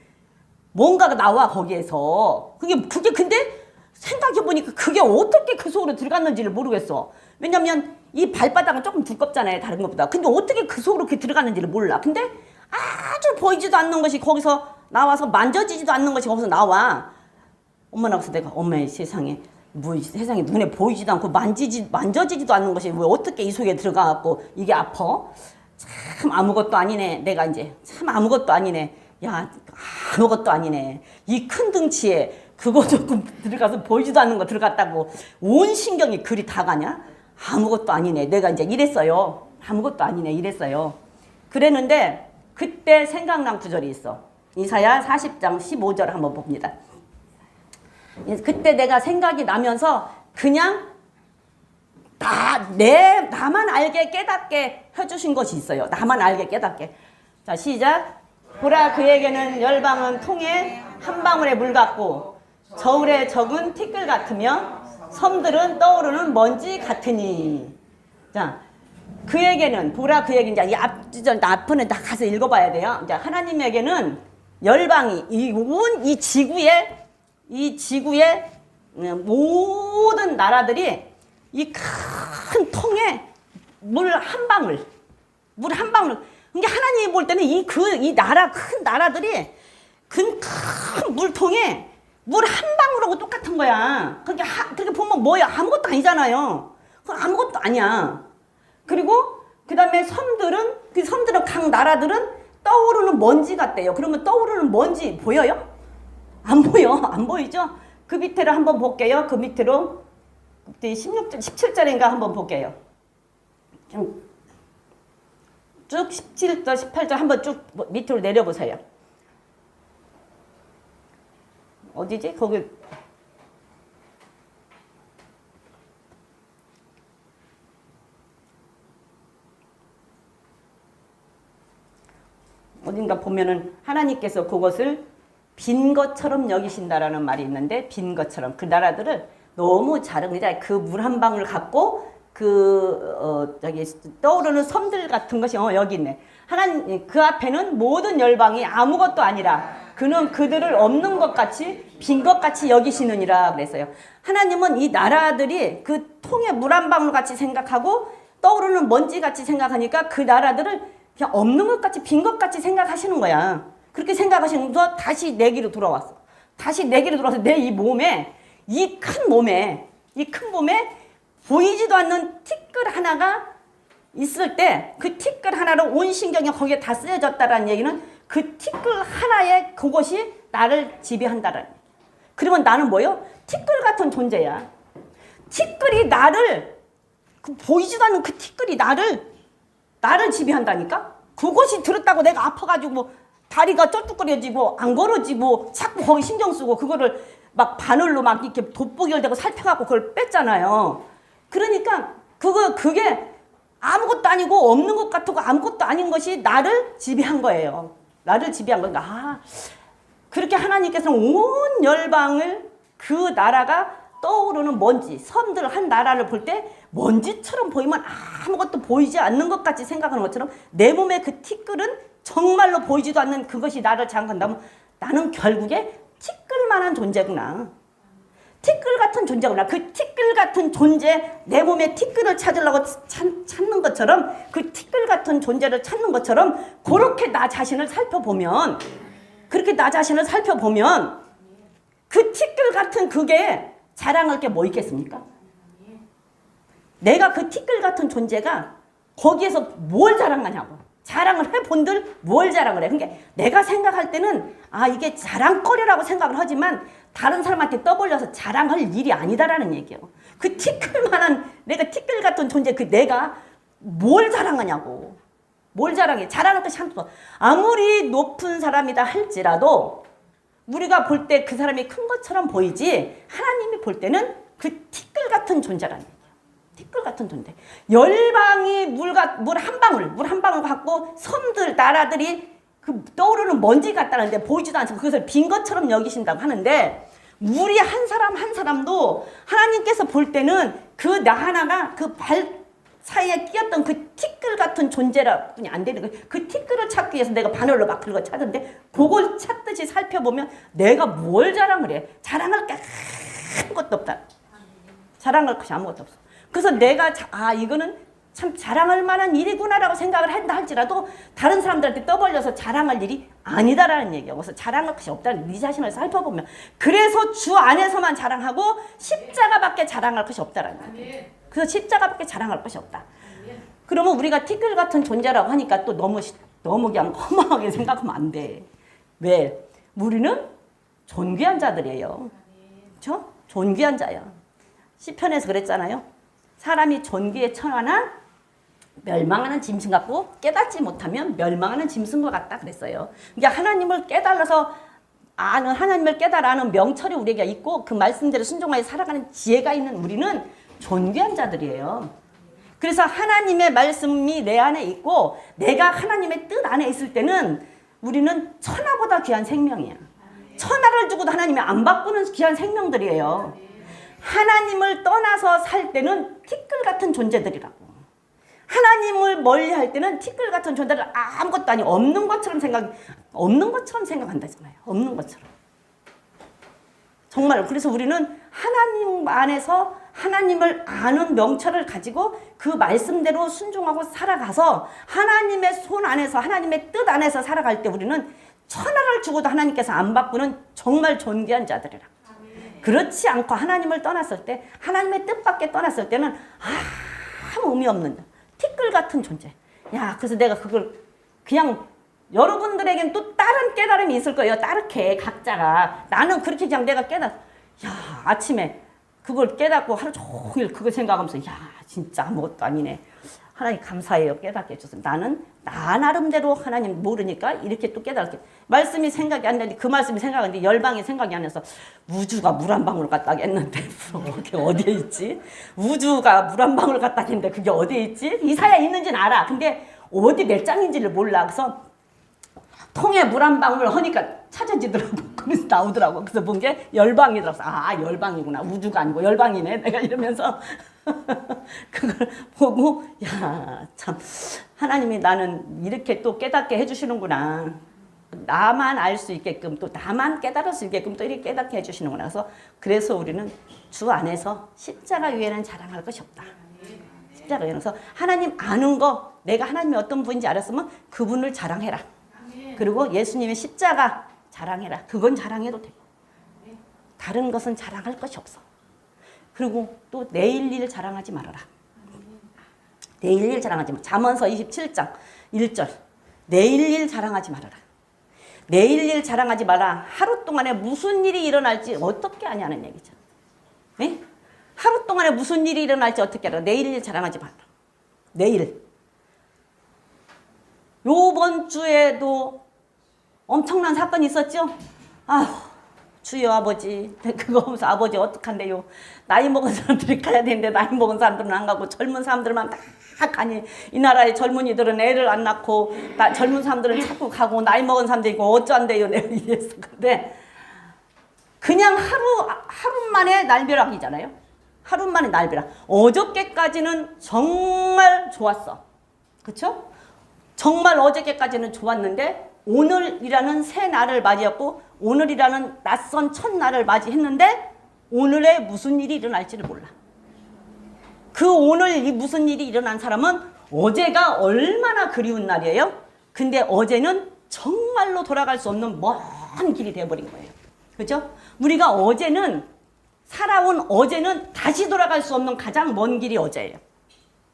뭔가가 나와 거기에서. 그게 근데 생각해보니까 그게 어떻게 그 속으로 들어갔는지를 모르겠어. 왜냐면 이 발바닥은 조금 두껍잖아요. 다른 것보다. 근데 어떻게 그 속으로 그렇게 들어갔는지를 몰라. 근데 아주 보이지도 않는 것이 거기서 나와서 만져지지도 않는 것이 거기서 나와. 엄마 나와서 내가 엄마의 세상에 뭐 세상에 눈에 보이지도 않고 만져지지도 않는 것이 왜 어떻게 이 속에 들어가갖고 이게 아파? 참 아무것도 아니네. 내가 이제 참 아무것도 아니네. 야, 아무것도 아니네. 이 큰 등치에 그거 조금 들어가서 보이지도 않는 거 들어갔다고 온 신경이 그리 다 가냐? 아무것도 아니네. 내가 이제 이랬어요. 아무것도 아니네. 이랬어요. 그랬는데 그때 생각난 구절이 있어. 이사야 40장 15절 한번 봅니다. 그때 내가 생각이 나면서 그냥 나만 알게 깨닫게 해주신 것이 있어요. 나만 알게 깨닫게. 자, 시작. 보라 그에게는 열방은 통에 한 방울의 물 같고 저울에 적은 티끌 같으며 섬들은 떠오르는 먼지 같으니. 자, 그에게는 보라 그에게 이제 이 앞부분 다 가서 읽어봐야 돼요. 이제 하나님에게는 열방이 이 지구의 모든 나라들이 이 큰 통에 물 한 방울. 그러니까 하나님이 볼 때는 이 큰 나라들이 큰 물통에 물 한 방울하고 똑같은 거야. 그렇게 보면 뭐야? 아무것도 아니잖아요. 그건 아무것도 아니야. 그리고 그 다음에 섬들은 각 나라들은 떠오르는 먼지 같대요. 그러면 떠오르는 먼지 보여요? 안 보여. 안 보이죠? 그 밑에를 한번 볼게요. 그 밑으로 17절인가 한번 볼게요. 쭉 17절, 18절 한번 쭉 밑으로 내려보세요. 어디지? 거기 어딘가 보면은 하나님께서 그것을 빈 것처럼 여기신다라는 말이 있는데, 빈 것처럼 그 나라들을 너무 자랑이다. 그 물 한 방울 갖고 저기 떠오르는 섬들 같은 것이 여기 있네. 하나님 그 앞에는 모든 열방이 아무것도 아니라 그는 그들을 없는 것 같이 빈 것 같이 여기시느니라 그랬어요. 하나님은 이 나라들이 그 통에 물 한 방울 같이 생각하고 떠오르는 먼지 같이 생각하니까 그 나라들을 그냥 없는 것 같이 빈 것 같이 생각하시는 거야. 그렇게 생각하시면서 다시 내기로 돌아왔어. 다시 내기로 돌아와서 내 이 몸에 이 큰 몸에 보이지도 않는 티끌 하나가 있을 때 그 티끌 하나로 온 신경이 거기에 다 쓰여졌다라는 얘기는 그 티끌 하나에 그것이 나를 지배한다라는 얘기야. 그러면 나는 뭐예요? 티끌 같은 존재야. 티끌이 나를 보이지도 않는 그 티끌이 나를 지배한다니까? 그것이 들었다고 내가 아파가지고 다리가 쩔뚝거려지고 안 걸어지고 자꾸 거기 신경 쓰고 그거를 막 바늘로 막 이렇게 돋보기를 대고 살펴갖고 그걸 뺐잖아요. 그러니까 그게 아무것도 아니고 없는 것 같고 아무것도 아닌 것이 나를 지배한 거예요. 나를 지배한 거니까 그렇게 하나님께서는 온 열방을 그 나라가 떠오르는 먼지, 섬들 한 나라를 볼 때 먼지처럼 보이면 아무것도 보이지 않는 것 같이 생각하는 것처럼 내 몸의 그 티끌은 정말로 보이지도 않는 그것이 나를 장악한다면 나는 결국에 티끌만한 존재구나. 티끌 같은 존재구나. 그 티끌 같은 존재, 내 몸에 티끌을 찾으려고 찾는 것처럼 그 티끌 같은 존재를 찾는 것처럼 그렇게 나 자신을 살펴보면 그 티끌 같은 그게 자랑할 게 뭐 있겠습니까? 내가 그 티끌 같은 존재가 거기에서 뭘 자랑하냐고. 자랑을 해본들 뭘 자랑을 해. 그러니까 내가 생각할 때는 이게 자랑거리라고 생각을 하지만 다른 사람한테 떠벌려서 자랑할 일이 아니다라는 얘기예요. 그 티끌만한 내가 티끌 같은 존재 그 내가 뭘 자랑하냐고. 뭘 자랑해. 자랑할 것이 한두 번. 아무리 높은 사람이다 할지라도 우리가 볼 때 그 사람이 큰 것처럼 보이지 하나님이 볼 때는 그 티끌 같은 존재라는 얘기예요. 티끌 같은 존재. 열방이 물 한 방울 갖고 섬들 나라들이 그 떠오르는 먼지 같다는데 보이지도 않죠. 그것을 빈 것처럼 여기신다고 하는데 우리 한 사람 한 사람도 하나님께서 볼 때는 그 나 하나가 그 발 사이에 끼었던 그 티끌 같은 존재라 뿐이 안 되는 거예요. 그 티끌을 찾기 위해서 내가 바늘로 막 긁어 찾는데 그걸 찾듯이 살펴보면 내가 뭘 자랑을 해. 자랑할 게 아무것도 없다. 자랑할 것이 아무것도 없어. 그래서 내가 이거는 참 자랑할 만한 일이구나라고 생각을 한다 할지라도 다른 사람들한테 떠벌려서 자랑할 일이 아니다라는 얘기예요. 그래서 자랑할 것이 없다는 네 자신을 살펴보면 그래서 주 안에서만 자랑하고 십자가밖에 자랑할 것이 없다라는 얘기예요. 그래서 십자가밖에 자랑할 것이 없다. 그러면 우리가 티끌 같은 존재라고 하니까 또 너무 그냥 허망하게 생각하면 안 돼. 왜? 우리는 존귀한 자들이에요. 그렇죠? 존귀한 자야. 시편에서 그랬잖아요. 사람이 존귀에 처하나 멸망하는 짐승 같고 깨닫지 못하면 멸망하는 짐승과 같다 그랬어요. 그러니까 하나님을 깨달아서 하나님을 깨달아 아는 명철이 우리에게 있고 그 말씀대로 순종하여 살아가는 지혜가 있는 우리는 존귀한 자들이에요. 그래서 하나님의 말씀이 내 안에 있고 내가 하나님의 뜻 안에 있을 때는 우리는 천하보다 귀한 생명이야. 천하를 주고도 하나님이 안 바꾸는 귀한 생명들이에요. 하나님을 떠나서 살 때는 티끌 같은 존재들이라고. 하나님을 멀리 할 때는 티끌 같은 존재들 아무것도 아니 없는 것처럼 생각한다잖아요. 없는 것처럼. 정말 그래서 우리는 하나님 안에서 하나님을 아는 명철을 가지고 그 말씀대로 순종하고 살아가서 하나님의 손 안에서 하나님의 뜻 안에서 살아갈 때 우리는 천하를 주고도 하나님께서 안 바꾸는 정말 존귀한 자들이라. 그렇지 않고 하나님을 떠났을 때 하나님의 뜻밖에 떠났을 때는 아무 의미 없는 티끌 같은 존재. 야, 그래서 내가 그걸 그냥 여러분들에겐 또 다른 깨달음이 있을 거예요. 다르게 각자가. 나는 그렇게 그냥 내가 야, 아침에 그걸 깨닫고 하루 종일 그걸 생각하면서 야, 진짜 아무것도 아니네. 하나님 감사해요. 깨닫게 해줘서. 나는 나 나름대로 하나님 모르니까 이렇게 또 깨닫게. 말씀이 생각이 안 나는데 그 말씀이 생각하는데 열방이 생각이 안 나서 우주가 물 한 방울 갖다 했는데 그게 어디에 있지? 우주가 물 한 방울 갖다 했는데 그게 어디에 있지? 이사야 있는지는 알아. 근데 어디 몇 장인지를 몰라. 그래서 통에 물 한 방울 하니까 찾아지더라고. 그래서 나오더라고. 그래서 본 게 열방이더라고. 아, 열방이구나. 우주가 아니고 열방이네. 내가 이러면서 그걸 보고 야, 참 하나님이 나는 이렇게 또 깨닫게 해주시는구나. 나만 알 수 있게끔 또 나만 깨달을 수 있게끔 또 이렇게 깨닫게 해주시는구나. 그래서 우리는 주 안에서 십자가 위에는 자랑할 것이 없다. 십자가 위에서 하나님 아는 거 내가 하나님이 어떤 분인지 알았으면 그분을 자랑해라. 그리고 예수님의 십자가 자랑해라. 그건 자랑해도 되고 다른 것은 자랑할 것이 없어. 그리고 또 내일 일 자랑하지 말아라. 내일 일 자랑하지 마. 잠언서 27장 1절 내일 일 자랑하지 말아라. 내일 일 자랑하지 마라. 하루 동안에 무슨 일이 일어날지 어떻게 아냐는 얘기죠. 네? 하루 동안에 무슨 일이 일어날지 어떻게 알아. 내일 일 자랑하지 마라. 내일. 요번 주에도 엄청난 사건이 있었죠? 아휴, 주여 아버지, 그거 보면서 아버지 어떡한데요? 나이 먹은 사람들이 가야 되는데 나이 먹은 사람들은 안 가고 젊은 사람들만 다 가니 이 나라의 젊은이들은 애를 안 낳고 젊은 사람들은 자꾸 가고 나이 먹은 사람들이 있고 어쩐데요? 내가 이랬어. 근데 그냥 하루 만에 날벼락이잖아요. 하루 만에 날벼락. 어저께까지는 정말 좋았어. 그렇죠? 정말 어저께까지는 좋았는데 오늘이라는 새 날을 맞이했고 오늘이라는 낯선 첫날을 맞이했는데 오늘에 무슨 일이 일어날지를 몰라. 그 오늘 이 무슨 일이 일어난 사람은 어제가 얼마나 그리운 날이에요. 근데 어제는 정말로 돌아갈 수 없는 먼 길이 되어버린 거예요. 그렇죠? 우리가 살아온 어제는 다시 돌아갈 수 없는 가장 먼 길이 어제예요.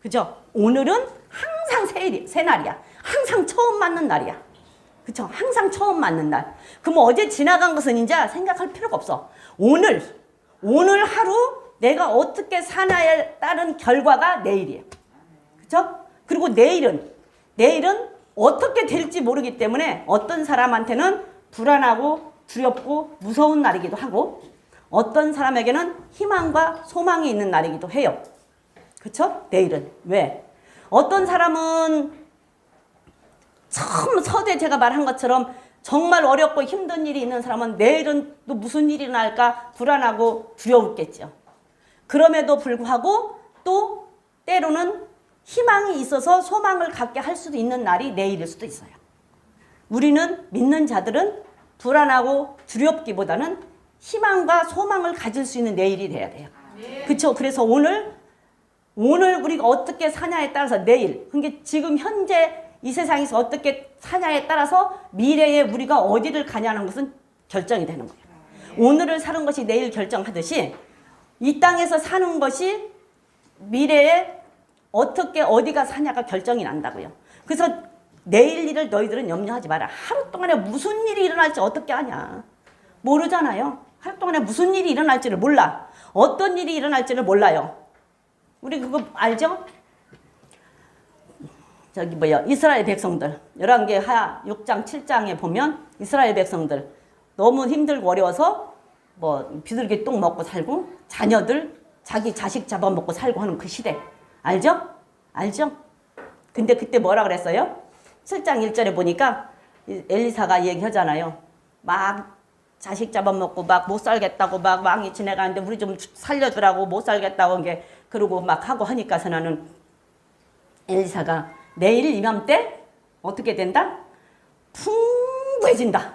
그죠? 오늘은 항상 새 날이야. 항상 처음 맞는 날이야. 그쵸? 항상 처음 맞는 날. 그럼 어제 지나간 것은 이제 생각할 필요가 없어. 오늘 하루 내가 어떻게 사나에 따른 결과가 내일이에요. 그쵸? 그리고 내일은 어떻게 될지 모르기 때문에 어떤 사람한테는 불안하고 두렵고 무서운 날이기도 하고 어떤 사람에게는 희망과 소망이 있는 날이기도 해요. 그쵸? 내일은. 왜? 어떤 사람은 처음 서두에 제가 말한 것처럼 정말 어렵고 힘든 일이 있는 사람은 내일은 또 무슨 일이 날까 불안하고 두려웠겠죠. 그럼에도 불구하고 또 때로는 희망이 있어서 소망을 갖게 할 수도 있는 날이 내일일 수도 있어요. 우리는 믿는 자들은 불안하고 두렵기보다는 희망과 소망을 가질 수 있는 내일이 돼야 돼요. 그렇죠? 그래서 오늘 우리가 어떻게 사냐에 따라서 내일, 그러니까 지금 현재 이 세상에서 어떻게 사냐에 따라서 미래에 우리가 어디를 가냐는 것은 결정이 되는 거예요. 오늘을 사는 것이 내일 결정하듯이 이 땅에서 사는 것이 미래에 어떻게 어디가 사냐가 결정이 난다고요. 그래서 내일 일을 너희들은 염려하지 마라. 하루 동안에 무슨 일이 일어날지 어떻게 아냐. 모르잖아요. 하루 동안에 무슨 일이 일어날지를 몰라. 어떤 일이 일어날지를 몰라요. 우리 그거 알죠? 이스라엘 백성들 열왕기하 6장 7장에 보면 이스라엘 백성들 너무 힘들고 어려워서 비둘기 똥 먹고 살고 자녀들 자기 자식 잡아먹고 살고 하는 그 시대. 알죠? 알죠? 근데 그때 뭐라 그랬어요? 7장 1절에 보니까 엘리사가 얘기하잖아요. 막 자식 잡아먹고 막 못 살겠다고 막 왕이 지나가는데 우리 좀 살려주라고 못 살겠다고 게 그러고 막 하고 하니까서는 엘리사가 내일 이맘때 어떻게 된다? 풍부해진다.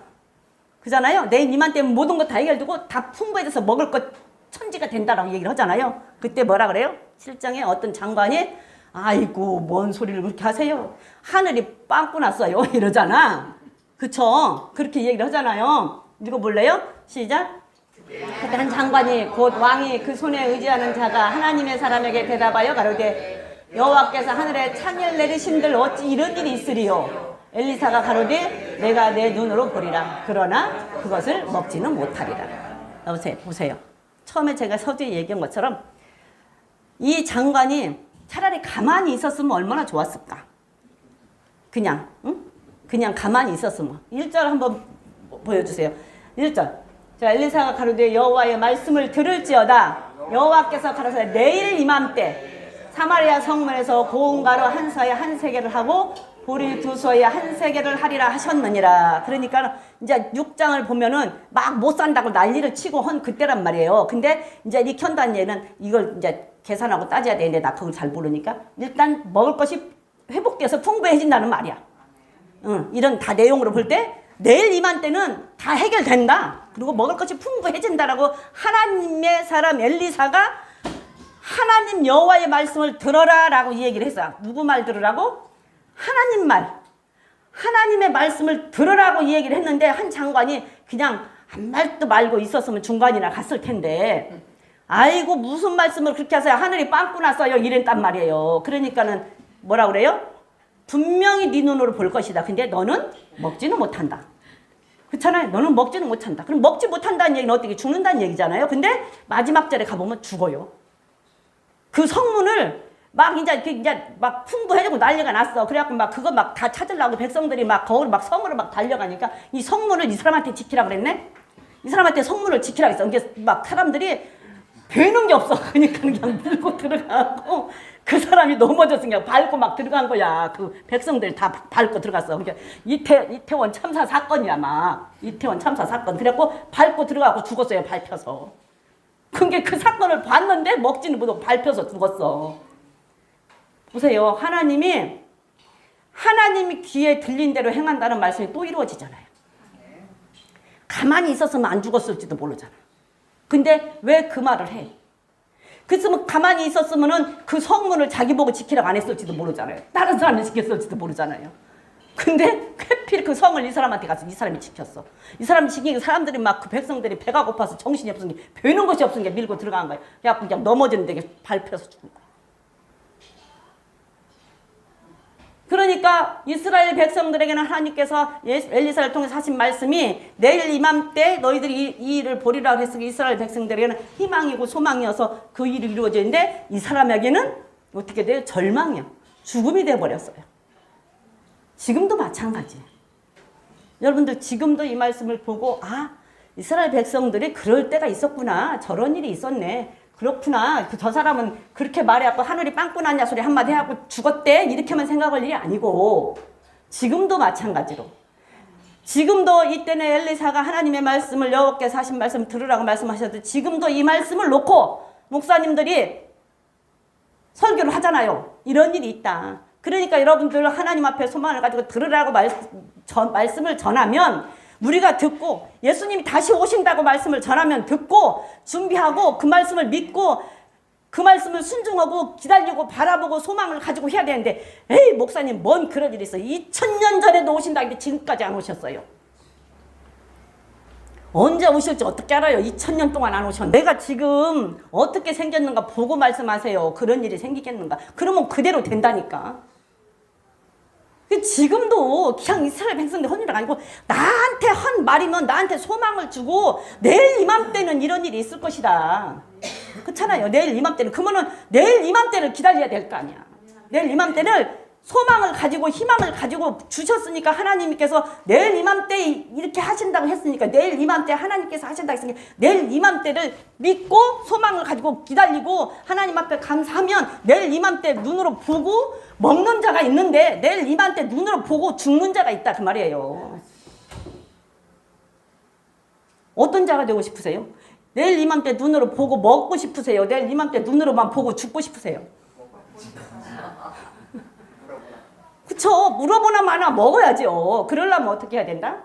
그잖아요. 내일 이맘때 모든 거 다 해결되고 다 풍부해져서 먹을 것 천지가 된다라고 얘기를 하잖아요. 그때 뭐라 그래요? 7장에 어떤 장관이 아이고 뭔 소리를 그렇게 하세요. 하늘이 빵꾸 났어요. 이러잖아. 그쵸? 그렇게 얘기를 하잖아요. 읽어볼래요? 시작. 그때 한 장관이 곧 왕이 그 손에 의지하는 자가 하나님의 사람에게 대답하여 가로되 여호와께서 하늘에 창을 내리신들 어찌 이런 일이 있으리요. 엘리사가 가로되 내가 내 눈으로 보리라. 그러나 그것을 먹지는 못하리라. 보세요. 처음에 제가 서두에 얘기한 것처럼 이 장관이 차라리 가만히 있었으면 얼마나 좋았을까. 그냥 응? 그냥 가만히 있었으면. 1절 한번 보여주세요. 1절. 자, 엘리사가 가로되 여호와의 말씀을 들을지어다. 여호와께서 가로되 내일 이맘때 사마리아 성문에서 고운 가루 한 서에 한 세겔을 하고 보리 두 서에 한 세겔을 하리라 하셨느니라. 그러니까 이제 6장을 보면은 막 못 산다고 난리를 치고 한 그때란 말이에요. 근데 이제 이 견단 얘는 이걸 이제 계산하고 따져야 되는데 나 그걸 잘 모르니까 일단 먹을 것이 회복돼서 풍부해진다는 말이야. 이런 다 내용으로 볼 때 내일 이맘때는 다 해결된다. 그리고 먹을 것이 풍부해진다라고 하나님의 사람 엘리사가 하나님 여호와의 말씀을 들어라라고 이 얘기를 했어요. 누구 말 들으라고? 하나님 말. 하나님의 말씀을 들으라고 이 얘기를 했는데 한 장관이 그냥 한 말도 말고 있었으면 중간이나 갔을 텐데 아이고 무슨 말씀을 그렇게 하세요. 하늘이 빵꾸 났어요. 이랬단 말이에요. 그러니까는 뭐라 그래요? 분명히 네 눈으로 볼 것이다. 근데 너는 먹지는 못한다. 그렇잖아요. 너는 먹지는 못한다. 그럼 먹지 못한다는 얘기는 어떻게 죽는다는 얘기잖아요. 근데 마지막 절에 가보면 죽어요. 그 성문을 막 이제 막 풍부해지고 난리가 났어. 그래갖고 막 그거 막 다 찾으려고 백성들이 막 거울 막 성으로 막 달려가니까 이 성문을 이 사람한테 지키라 그랬네. 이 사람한테 성문을 지키라 했어. 이게 막 사람들이 되는 게 없어. 그러니까 그냥 밀고 들어가고 그 사람이 넘어졌으니까 밟고 막 들어간 거야. 그 백성들 다 밟고 들어갔어. 그러니까 이태원 참사 사건이야 막. 이태원 참사 사건. 그래갖고 밟고 들어가고 죽었어요. 밟혀서. 그게 그 사건을 봤는데 먹지는 못하고 밟혀서 죽었어. 보세요. 하나님이 귀에 들린 대로 행한다는 말씀이 또 이루어지잖아요. 가만히 있었으면 안 죽었을지도 모르잖아. 근데 왜 그 말을 해? 그랬으면 가만히 있었으면은 그 성문을 자기 보고 지키라고 안 했을지도 모르잖아요. 다른 사람이 지켰을지도 모르잖아요. 근데 하필 그 성을 이 사람한테 가서 이 사람이 지켰어. 이 사람이 지키니까 사람들이 막 그 백성들이 배가 고파서 정신이 없으니까 배는 것이 없으니까 밀고 들어간 거야. 그냥 넘어지는데 밟혀서 죽은 거야. 그러니까 이스라엘 백성들에게는 하나님께서 엘리사를 통해서 하신 말씀이 내일 이맘때 너희들이 이 일을 보리라고 했으니 이스라엘 백성들에게는 희망이고 소망이어서 그 일이 이루어지는데 이 사람에게는 어떻게 돼요? 절망이야. 죽음이 돼버렸어요. 지금도 마찬가지예요. 여러분들 지금도 이 말씀을 보고 이스라엘 백성들이 그럴 때가 있었구나. 저런 일이 있었네. 그렇구나. 저 사람은 그렇게 말해갖고 하늘이 빵꾸 났냐 소리 한마디 하고 죽었대. 이렇게만 생각할 일이 아니고 지금도 마찬가지로 지금도 이때는 엘리사가 하나님의 말씀을 여호와께서 하신 말씀 들으라고 말씀하셨는데 지금도 이 말씀을 놓고 목사님들이 설교를 하잖아요. 이런 일이 있다. 그러니까 여러분들 하나님 앞에 소망을 가지고 들으라고 말씀을 전하면 우리가 듣고 예수님이 다시 오신다고 말씀을 전하면 듣고 준비하고 그 말씀을 믿고 그 말씀을 순종하고 기다리고 바라보고 소망을 가지고 해야 되는데 에이 목사님 뭔 그런 일이 있어. 2000년 전에도 오신다 근데 지금까지 안 오셨어요. 언제 오실지 어떻게 알아요? 2000년 동안 안 오셨는데 내가 지금 어떻게 생겼는가 보고 말씀하세요. 그런 일이 생기겠는가. 그러면 그대로 된다니까. 지금도 그냥 이스라엘 백성들 헌일이 아니고 나한테 한 말이면 나한테 소망을 주고 내일 이맘때는 이런 일이 있을 것이다. 그렇잖아요. 내일 이맘때는. 그러면은 내일 이맘때를 기다려야 될 거 아니야. 내일 이맘때를 소망을 가지고 희망을 가지고 주셨으니까 하나님께서 내일 이맘때 이렇게 하신다고 했으니까 내일 이맘때 하나님께서 하신다고 했으니까 내일 이맘때를 믿고 소망을 가지고 기다리고 하나님 앞에 감사하면 내일 이맘때 눈으로 보고 먹는 자가 있는데 내일 이맘때 눈으로 보고 죽는 자가 있다 그 말이에요. 어떤 자가 되고 싶으세요? 내일 이맘때 눈으로 보고 먹고 싶으세요? 내일 이맘때 눈으로만 보고 죽고 싶으세요? 그쵸? 물어보나 마나 먹어야죠. 그러려면 어떻게 해야 된다?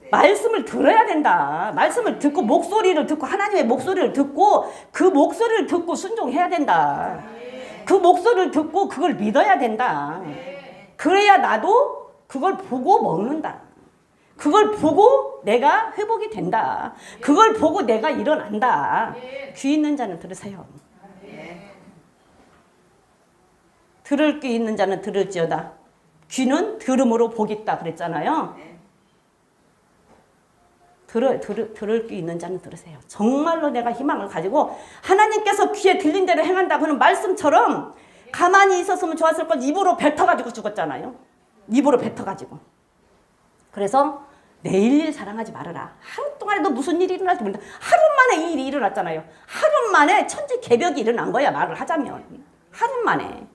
말씀을 들어야 된다. 말씀을 듣고 목소리를 듣고 하나님의 목소리를 듣고 그 목소리를 듣고 순종해야 된다. 그 목소리를 듣고 그걸 믿어야 된다. 그래야 나도 그걸 보고 먹는다. 그걸 보고 내가 회복이 된다. 그걸 보고 내가 일어난다. 귀 있는 자는 들으세요. 들을 귀 있는 자는 들을지어다. 귀는 들음으로 복이 있다 그랬잖아요. 들을 귀 있는 자는 들으세요. 정말로 내가 희망을 가지고 하나님께서 귀에 들린 대로 행한다고 하는 말씀처럼 가만히 있었으면 좋았을 걸 입으로 뱉어가지고 죽었잖아요. 입으로 뱉어가지고. 그래서 내일 일 자랑하지 말아라. 하루 동안에도 무슨 일이 일어날지 모른다. 하루 만에 이 일이 일어났잖아요. 하루 만에 천지개벽이 일어난 거야 말을 하자면. 하루 만에.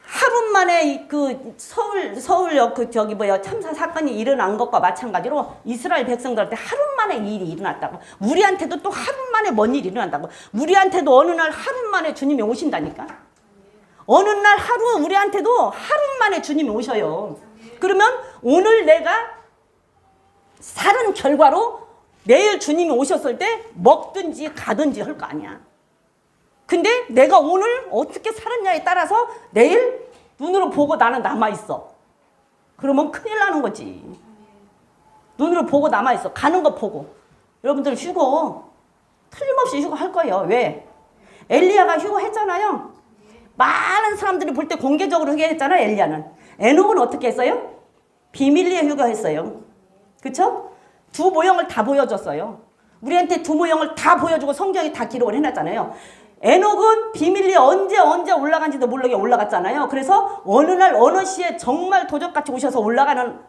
하루 만에 그 서울역 그 저기 뭐야 참사 사건이 일어난 것과 마찬가지로 이스라엘 백성들한테 하루 만에 이 일이 일어났다고. 우리한테도 또 하루 만에 뭔 일이 일어난다고. 우리한테도 어느 날 하루 만에 주님이 오신다니까. 어느 날 하루 우리한테도 하루 만에 주님이 오셔요. 그러면 오늘 내가 살은 결과로 내일 주님이 오셨을 때 먹든지 가든지 할 거 아니야. 근데 내가 오늘 어떻게 살았냐에 따라서 내일 눈으로 보고 나는 남아있어. 그러면 큰일 나는 거지. 눈으로 보고 남아있어. 가는 거 보고. 여러분들 휴거 틀림없이 휴거할 거예요. 왜? 엘리야가 휴거했잖아요. 많은 사람들이 볼 때 공개적으로 휴거했잖아요. 엘리야는. 에녹은 어떻게 했어요? 비밀리에 휴거했어요. 그쵸? 두 모형을 다 보여줬어요. 우리한테 두 모형을 다 보여주고 성경에 다 기록을 해놨잖아요. 에녹은 비밀리에 언제 올라간지도 모르게 올라갔잖아요. 그래서 어느 날 어느 시에 정말 도적같이 오셔서 올라가는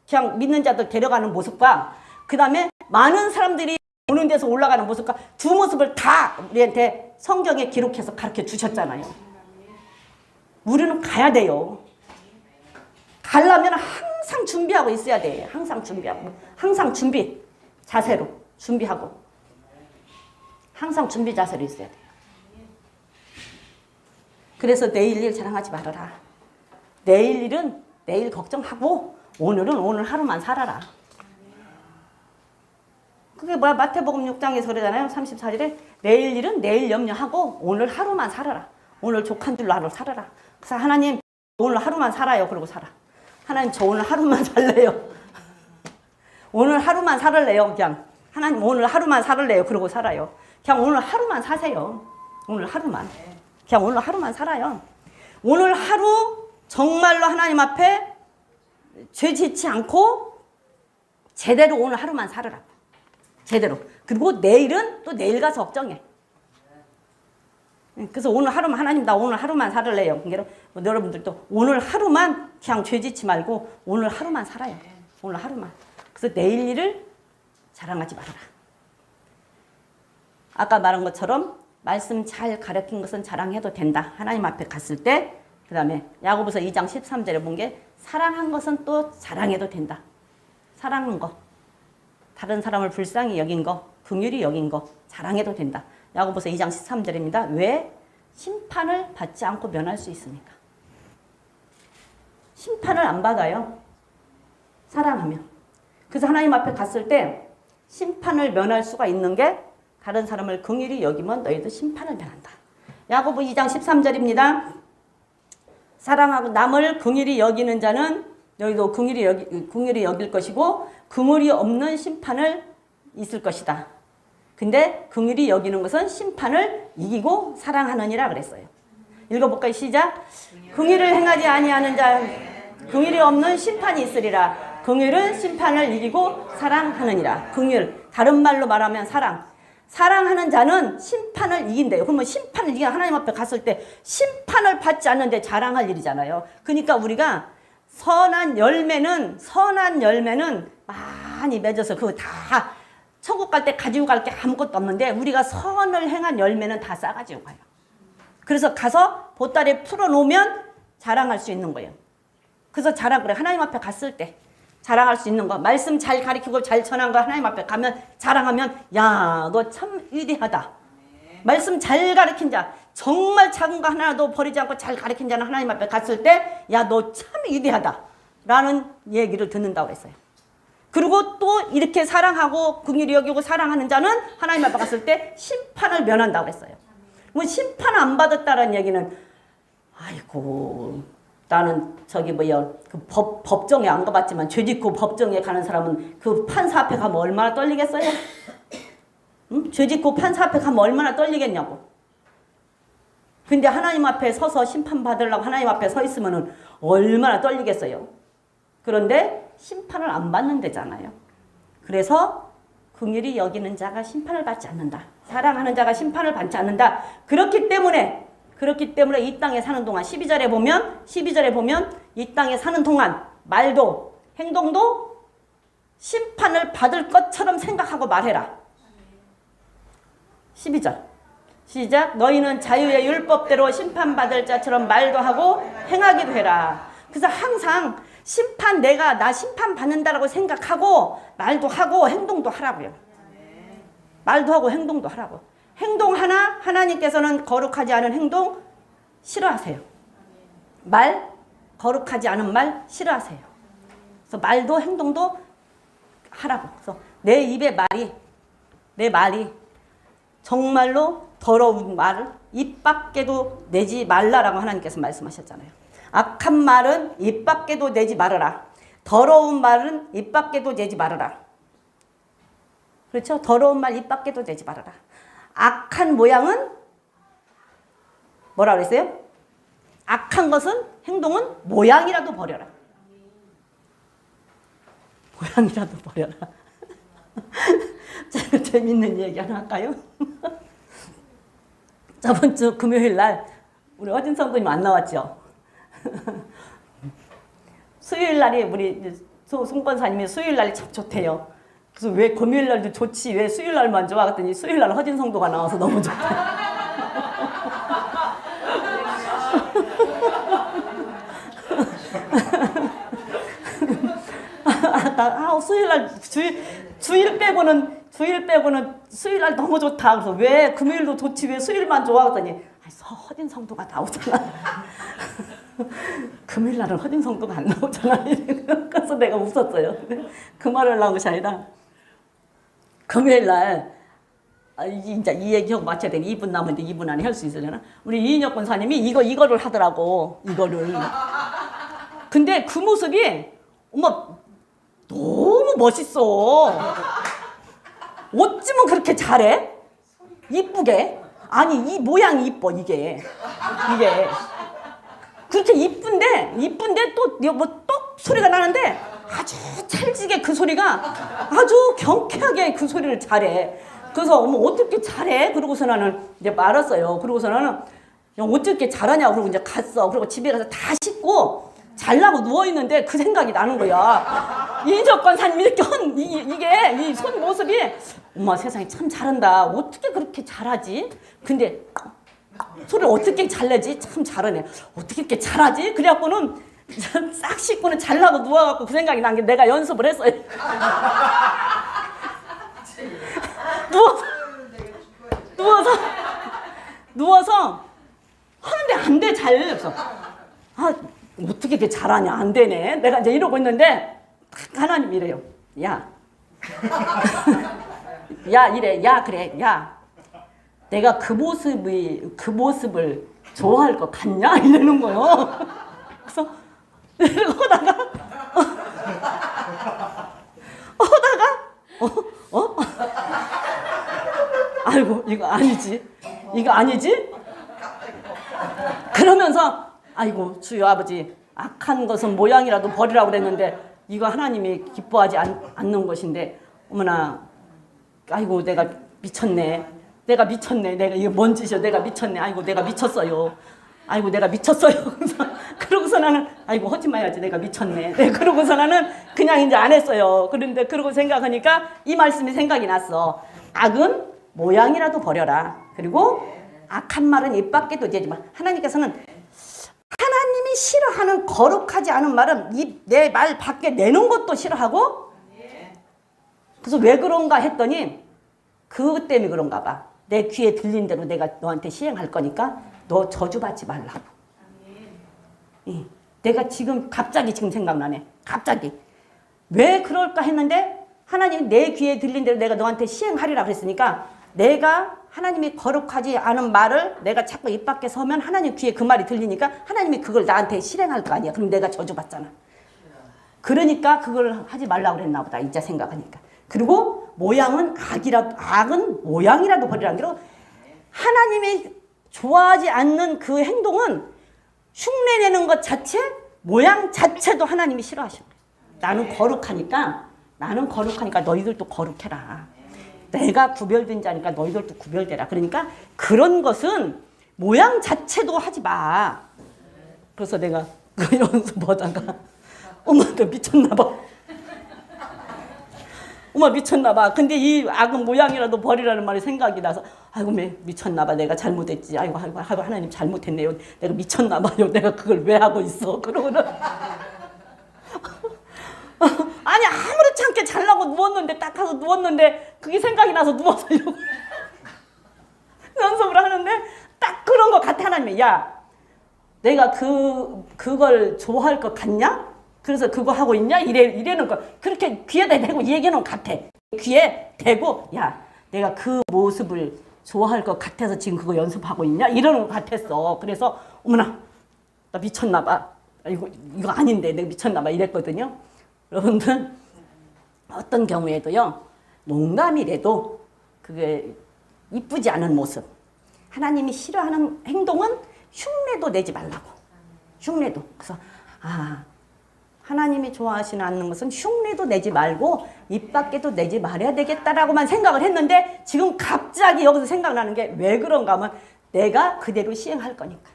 그냥 믿는 자들 데려가는 모습과 그 다음에 많은 사람들이 오는 데서 올라가는 모습과 두 모습을 다 우리한테 성경에 기록해서 가르쳐 주셨잖아요. 우리는 가야 돼요. 가려면 항상 준비하고 있어야 돼. 항상 준비하고. 항상 준비 자세로 준비하고. 항상 준비 자세로 있어야 돼. 그래서 내일 일 자랑하지 말아라. 내일 일은 내일 걱정하고 오늘은 오늘 하루만 살아라. 그게 뭐야? 마태복음 6장에서 그러잖아요. 34절에 내일 일은 내일 염려하고 오늘 하루만 살아라. 오늘 족한 줄로 하루 살아라. 그래서 하나님 오늘 하루만 살아요. 그러고 살아. 하나님 저 오늘 하루만 살래요. 오늘 하루만 살을래요. 그냥 하나님 오늘 하루만 살을래요. 그러고 살아요. 그냥 오늘 하루만 사세요. 오늘 하루만. 그냥 오늘 하루만 살아요. 오늘 하루 정말로 하나님 앞에 죄 짓지 않고 제대로 오늘 하루만 살아라. 제대로. 그리고 내일은 또 내일 가서 걱정해. 그래서 오늘 하루만 하나님 나 오늘 하루만 살을래요. 여러분들도 오늘 하루만 그냥 죄 짓지 말고 오늘 하루만 살아요. 오늘 하루만. 그래서 내일 일을 자랑하지 말아라. 아까 말한 것처럼 말씀 잘 가르친 것은 자랑해도 된다. 하나님 앞에 갔을 때. 그 다음에 야고보서 2장 13절에 본 게 사랑한 것은 또 자랑해도 된다. 사랑한 거. 다른 사람을 불쌍히 여긴 거. 긍휼히 여긴 거. 자랑해도 된다. 야고보서 2장 13절입니다. 왜? 심판을 받지 않고 면할 수 있으니까. 심판을 안 받아요. 사랑하면. 그래서 하나님 앞에 갔을 때 심판을 면할 수가 있는 게 다른 사람을 긍휼히 여기면 너희도 심판을 면한다. 야고보 2장 13절입니다. 사랑하고 남을 긍휼히 여기는 자는 너희도 긍휼히 여길 것이고 긍휼이 없는 심판을 있을 것이다. 근데 긍휼히 여기는 것은 심판을 이기고 사랑하느니라 그랬어요. 읽어볼까요? 시작. 긍휼을 행하지 아니하는 자 긍휼이 없는 심판이 있으리라. 긍휼은 심판을 이기고 사랑하느니라. 긍휼 다른 말로 말하면 사랑. 사랑하는 자는 심판을 이긴대요. 그러면 심판을 이기는 하나님 앞에 갔을 때 심판을 받지 않는데 자랑할 일이잖아요. 그러니까 우리가 선한 열매는 많이 맺어서 그거 다 천국 갈 때 가지고 갈 게 아무것도 없는데 우리가 선을 행한 열매는 다 싸가지고 가요. 그래서 가서 보따리에 풀어놓으면 자랑할 수 있는 거예요. 그래서 그래. 하나님 앞에 갔을 때 자랑할 수 있는 거. 말씀 잘 가르치고 잘 전한 거 하나님 앞에 가면 자랑하면 야, 너 참 위대하다. 말씀 잘 가르친 자, 정말 작은 거 하나도 버리지 않고 잘 가르친 자는 하나님 앞에 갔을 때 야, 너 참 위대하다. 라는 얘기를 듣는다고 했어요. 그리고 또 이렇게 사랑하고 긍휼히 여기고 사랑하는 자는 하나님 앞에 갔을 때 심판을 면한다고 했어요. 뭐 심판 안 받았다는 얘기는 아이고 나는 그 법정에 안 가봤지만 죄 짓고 법정에 가는 사람은 그 판사 앞에 가면 얼마나 떨리겠어요? 응? 죄 짓고 판사 앞에 가면 얼마나 떨리겠냐고. 근데 하나님 앞에 서서 심판 받으려고 하나님 앞에 서 있으면 얼마나 떨리겠어요? 그런데 심판을 안 받는 데잖아요. 그래서 긍휼히 여기는 자가 심판을 받지 않는다. 사랑하는 자가 심판을 받지 않는다. 그렇기 때문에 이 땅에 사는 동안 12절에 보면 이 땅에 사는 동안 말도 행동도 심판을 받을 것처럼 생각하고 말해라. 12절 시작. 너희는 자유의 율법대로 심판받을 자처럼 말도 하고 행하기도 해라. 그래서 항상 내가 나 심판받는다라고 생각하고 말도 하고 행동도 하라고요. 말도 하고 행동도 하라고. 행동 하나님께서는 거룩하지 않은 행동 싫어하세요. 거룩하지 않은 말 싫어하세요. 그래서 말도 행동도 하라고. 그래서 내 말이 정말로 더러운 말을 입 밖에도 내지 말라라고 하나님께서 말씀하셨잖아요. 악한 말은 입 밖에도 내지 말아라. 더러운 말은 입 밖에도 내지 말아라. 그렇죠? 더러운 말 입 밖에도 내지 말아라. 악한 모양은 뭐라 그랬어요? 악한 것은 행동은 모양이라도 버려라. 모양이라도 버려라. 제가 재밌는 얘기 하나 할까요? 저번 주 금요일 날 우리 어진 성도님 안 나왔죠? 수요일 날이 우리 송권사님이 수요일 날이 참 좋대요. 그래서 왜 금요일 날도 좋지 왜 수요일 날만 좋아? 그랬더니 수요일 날 허진 성도가 나와서 너무 좋다. 수요일 날 주일 빼고는 수요일 날 너무 좋다. 그래서 왜 금요일도 좋지 왜 수요일만 좋아? 그랬더니 허진 성도가 나오잖아. 금요일 날은 허진 성도가 안 나오잖아. 그래서 내가 웃었어요. 그 말을 하는 것이 아니라 금요일 날 이제 이 얘기 하고 마쳐야 되니 2분 남았는데 2분 안에 할 수 있으려나? 우리 이인혁 권사님이 이거를 하더라고. 이거를. 근데 그 모습이 엄마 너무 멋있어. 어쩌면 그렇게 잘해? 이쁘게? 아니 이 모양이 이뻐 이게 그렇게 이쁜데 또 뭐 똑 소리가 나는데 아주 찰지게 그 소리가 아주 경쾌하게 그 소리를 잘해. 그래서 어머 어떻게 잘해? 그러고서 나는 이제 말았어요. 그러고서 나는 어떻게 잘하냐고 그러고 이제 갔어. 그리고 집에 가서 다 씻고 잘라고 누워있는데 그 생각이 나는 거야. 이인혁 권사님 이렇게 이게 이 손 모습이 엄마 세상에 참 잘한다. 어떻게 그렇게 잘하지? 근데 소리를 어떻게 잘 내지? 참 잘하네. 어떻게 이렇게 잘하지? 그래갖고는 싹 씻고는 잘라고 누워갖고 그 생각이 난 게 내가 연습을 했어요. 누워서 하는데 안 돼, 잘. 그래서 어떻게 이렇게 잘하냐? 안 되네. 내가 이제 이러고 있는데 하나님이 이래요. 야. 야, 이래. 야, 그래. 야. 내가 그 모습을 좋아할 것 같냐? 이러는 거예요. 그래서 이러다가 아이고 이거 아니지? 그러면서 아이고 주여 아버지 악한 것은 모양이라도 버리라고 그랬는데 이거 하나님이 기뻐하지 않는 것인데 어머나 아이고 내가 미쳤네. 내가 미쳤네. 내가 이게 뭔 짓이야. 내가 미쳤네. 아이고 내가 미쳤어요. 아이고 내가 미쳤어요. 그러고서 나는 아이고 하지 마야지. 내가 미쳤네. 네, 그러고서 나는 그냥 이제 안 했어요. 그런데 그러고 생각하니까 이 말씀이 생각이 났어. 악은 모양이라도 버려라. 그리고 악한 말은 입 밖에도 내지 마. 하나님께서는 하나님이 싫어하는 거룩하지 않은 말은 입 내 말 밖에 내는 것도 싫어하고. 그래서 왜 그런가 했더니 그것 때문에 그런가 봐. 내 귀에 들린 대로 내가 너한테 시행할 거니까 너 저주받지 말라고. 내가 지금 갑자기 지금 생각나네. 갑자기. 왜 그럴까 했는데 하나님이 내 귀에 들린 대로 내가 너한테 시행하리라 그랬으니까 내가 하나님이 거룩하지 않은 말을 내가 자꾸 입 밖에 서면 하나님 귀에 그 말이 들리니까 하나님이 그걸 나한테 실행할 거 아니야. 그럼 내가 저주받잖아. 그러니까 그걸 하지 말라고 그랬나 보다. 이제 생각하니까. 그리고 모양은 악은 모양이라도 버리라는 대로 하나님이 좋아하지 않는 그 행동은 흉내내는 것 자체, 모양 자체도 하나님이 싫어하셔. 나는 거룩하니까 너희들도 거룩해라. 내가 구별된 자니까 너희들도 구별되라. 그러니까 그런 것은 모양 자체도 하지 마. 그래서 내가 그 연습 보다가 엄마 너 미쳤나 봐. 엄마 미쳤나 봐. 근데 이 악은 모양이라도 버리라는 말이 생각이 나서 아이고 미쳤나 봐. 내가 잘못했지. 아이고 하나님 잘못했네요. 내가 미쳤나 봐요. 내가 그걸 왜 하고 있어. 그러고는 아니 아무렇지 않게 잘라고 누웠는데 딱 가서 누웠는데 그게 생각이 나서 누워서 이러고 연습을 하는데 딱 그런 것 같아. 하나님이 야 내가 그걸 좋아할 것 같냐? 그래서 그거 하고 있냐? 이래는 거. 그렇게 귀에다 대고 얘기하는 것 같아. 귀에 대고 야 내가 그 모습을 좋아할 것 같아서 지금 그거 연습하고 있냐? 이러는 것 같았어. 그래서 어머나 나 미쳤나 봐. 이거 아닌데 내가 미쳤나 봐 이랬거든요. 여러분들 어떤 경우에도요. 농담이라도 그게 이쁘지 않은 모습. 하나님이 싫어하는 행동은 흉내도 내지 말라고. 흉내도. 그래서 하나님이 좋아하시는 않는 것은 흉내도 내지 말고 입 밖에도 내지 말아야 되겠다라고만 생각을 했는데 지금 갑자기 여기서 생각나는 게 왜 그런가 하면 내가 그대로 시행할 거니까.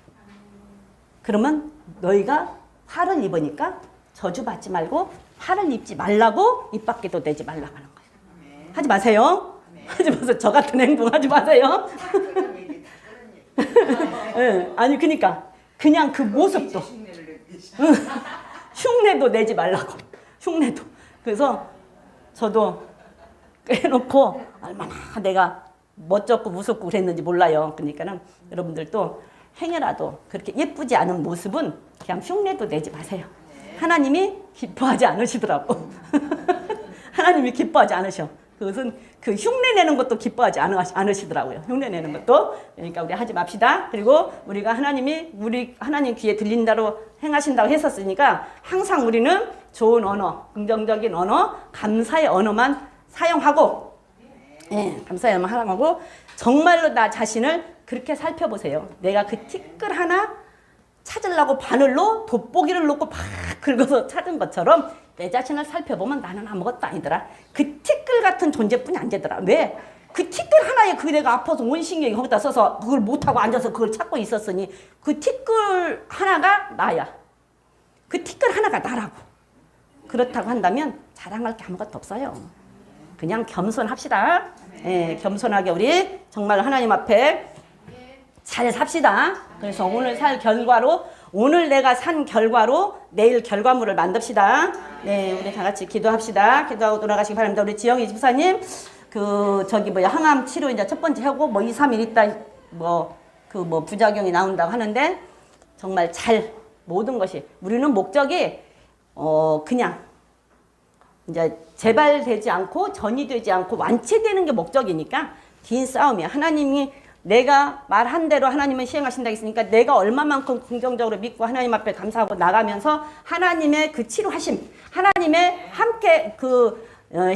그러면 너희가 화를 입으니까 저주받지 말고 화를 입지 말라고 입 밖에도 내지 말라고 하는 거예요. 하지 마세요. 하지 마세요. 저 같은 행동 하지 마세요. 네, 아니 그러니까 그냥 그 모습도 흉내도 내지 말라고. 흉내도. 그래서 저도 깨놓고 얼마나 내가 멋졌고 무섭고 그랬는지 몰라요. 그러니까는 여러분들도 행여라도 그렇게 예쁘지 않은 모습은 그냥 흉내도 내지 마세요. 하나님이 기뻐하지 않으시더라고. 하나님이 기뻐하지 않으셔. 그것은 그 흉내내는 것도 기뻐하지 않으시더라고요. 흉내내는 것도. 그러니까 우리 하지 맙시다. 그리고 우리가 우리 하나님 귀에 들린다로 행하신다고 했었으니까 항상 우리는 좋은 언어, 긍정적인 언어, 감사의 언어만 사용하고, 감사의 언어만 사용하고 정말로 나 자신을 그렇게 살펴보세요. 내가 그 티끌 하나 찾으려고 바늘로 돋보기를 놓고 막 긁어서 찾은 것처럼 내 자신을 살펴보면 나는 아무것도 아니더라. 그 티끌 같은 존재뿐이 안 되더라. 왜? 그 티끌 하나에 그 내가 아파서 온신경이 거기다 써서 그걸 못하고 앉아서 그걸 찾고 있었으니 그 티끌 하나가 나야. 그 티끌 하나가 나라고. 그렇다고 한다면 자랑할 게 아무것도 없어요. 그냥 겸손합시다. 겸손하게 우리 정말 하나님 앞에 잘 삽시다. 그래서 오늘 살 결과로 오늘 내가 산 결과로 내일 결과물을 만듭시다. 네, 우리 다 같이 기도합시다. 기도하고 돌아가시기 바랍니다. 우리 지영이 집사님, 항암 치료 이제 첫 번째 하고 2, 3일 있다 부작용이 나온다고 하는데 정말 모든 것이 우리는 목적이 그냥 이제 재발되지 않고 전이되지 않고 완치되는 게 목적이니까 긴 싸움이야. 하나님이 내가 말한 대로 하나님은 시행하신다 했으니까 내가 얼마만큼 긍정적으로 믿고 하나님 앞에 감사하고 나가면서 하나님의 그 치료하심, 하나님의 함께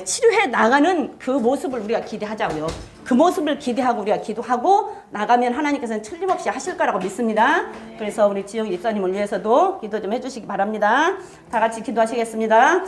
치료해 나가는 그 모습을 우리가 기대하자고요. 그 모습을 기대하고 우리가 기도하고 나가면 하나님께서는 틀림없이 하실 거라고 믿습니다. 그래서 우리 지영 집사님을 위해서도 기도 좀 해주시기 바랍니다. 다 같이 기도하시겠습니다.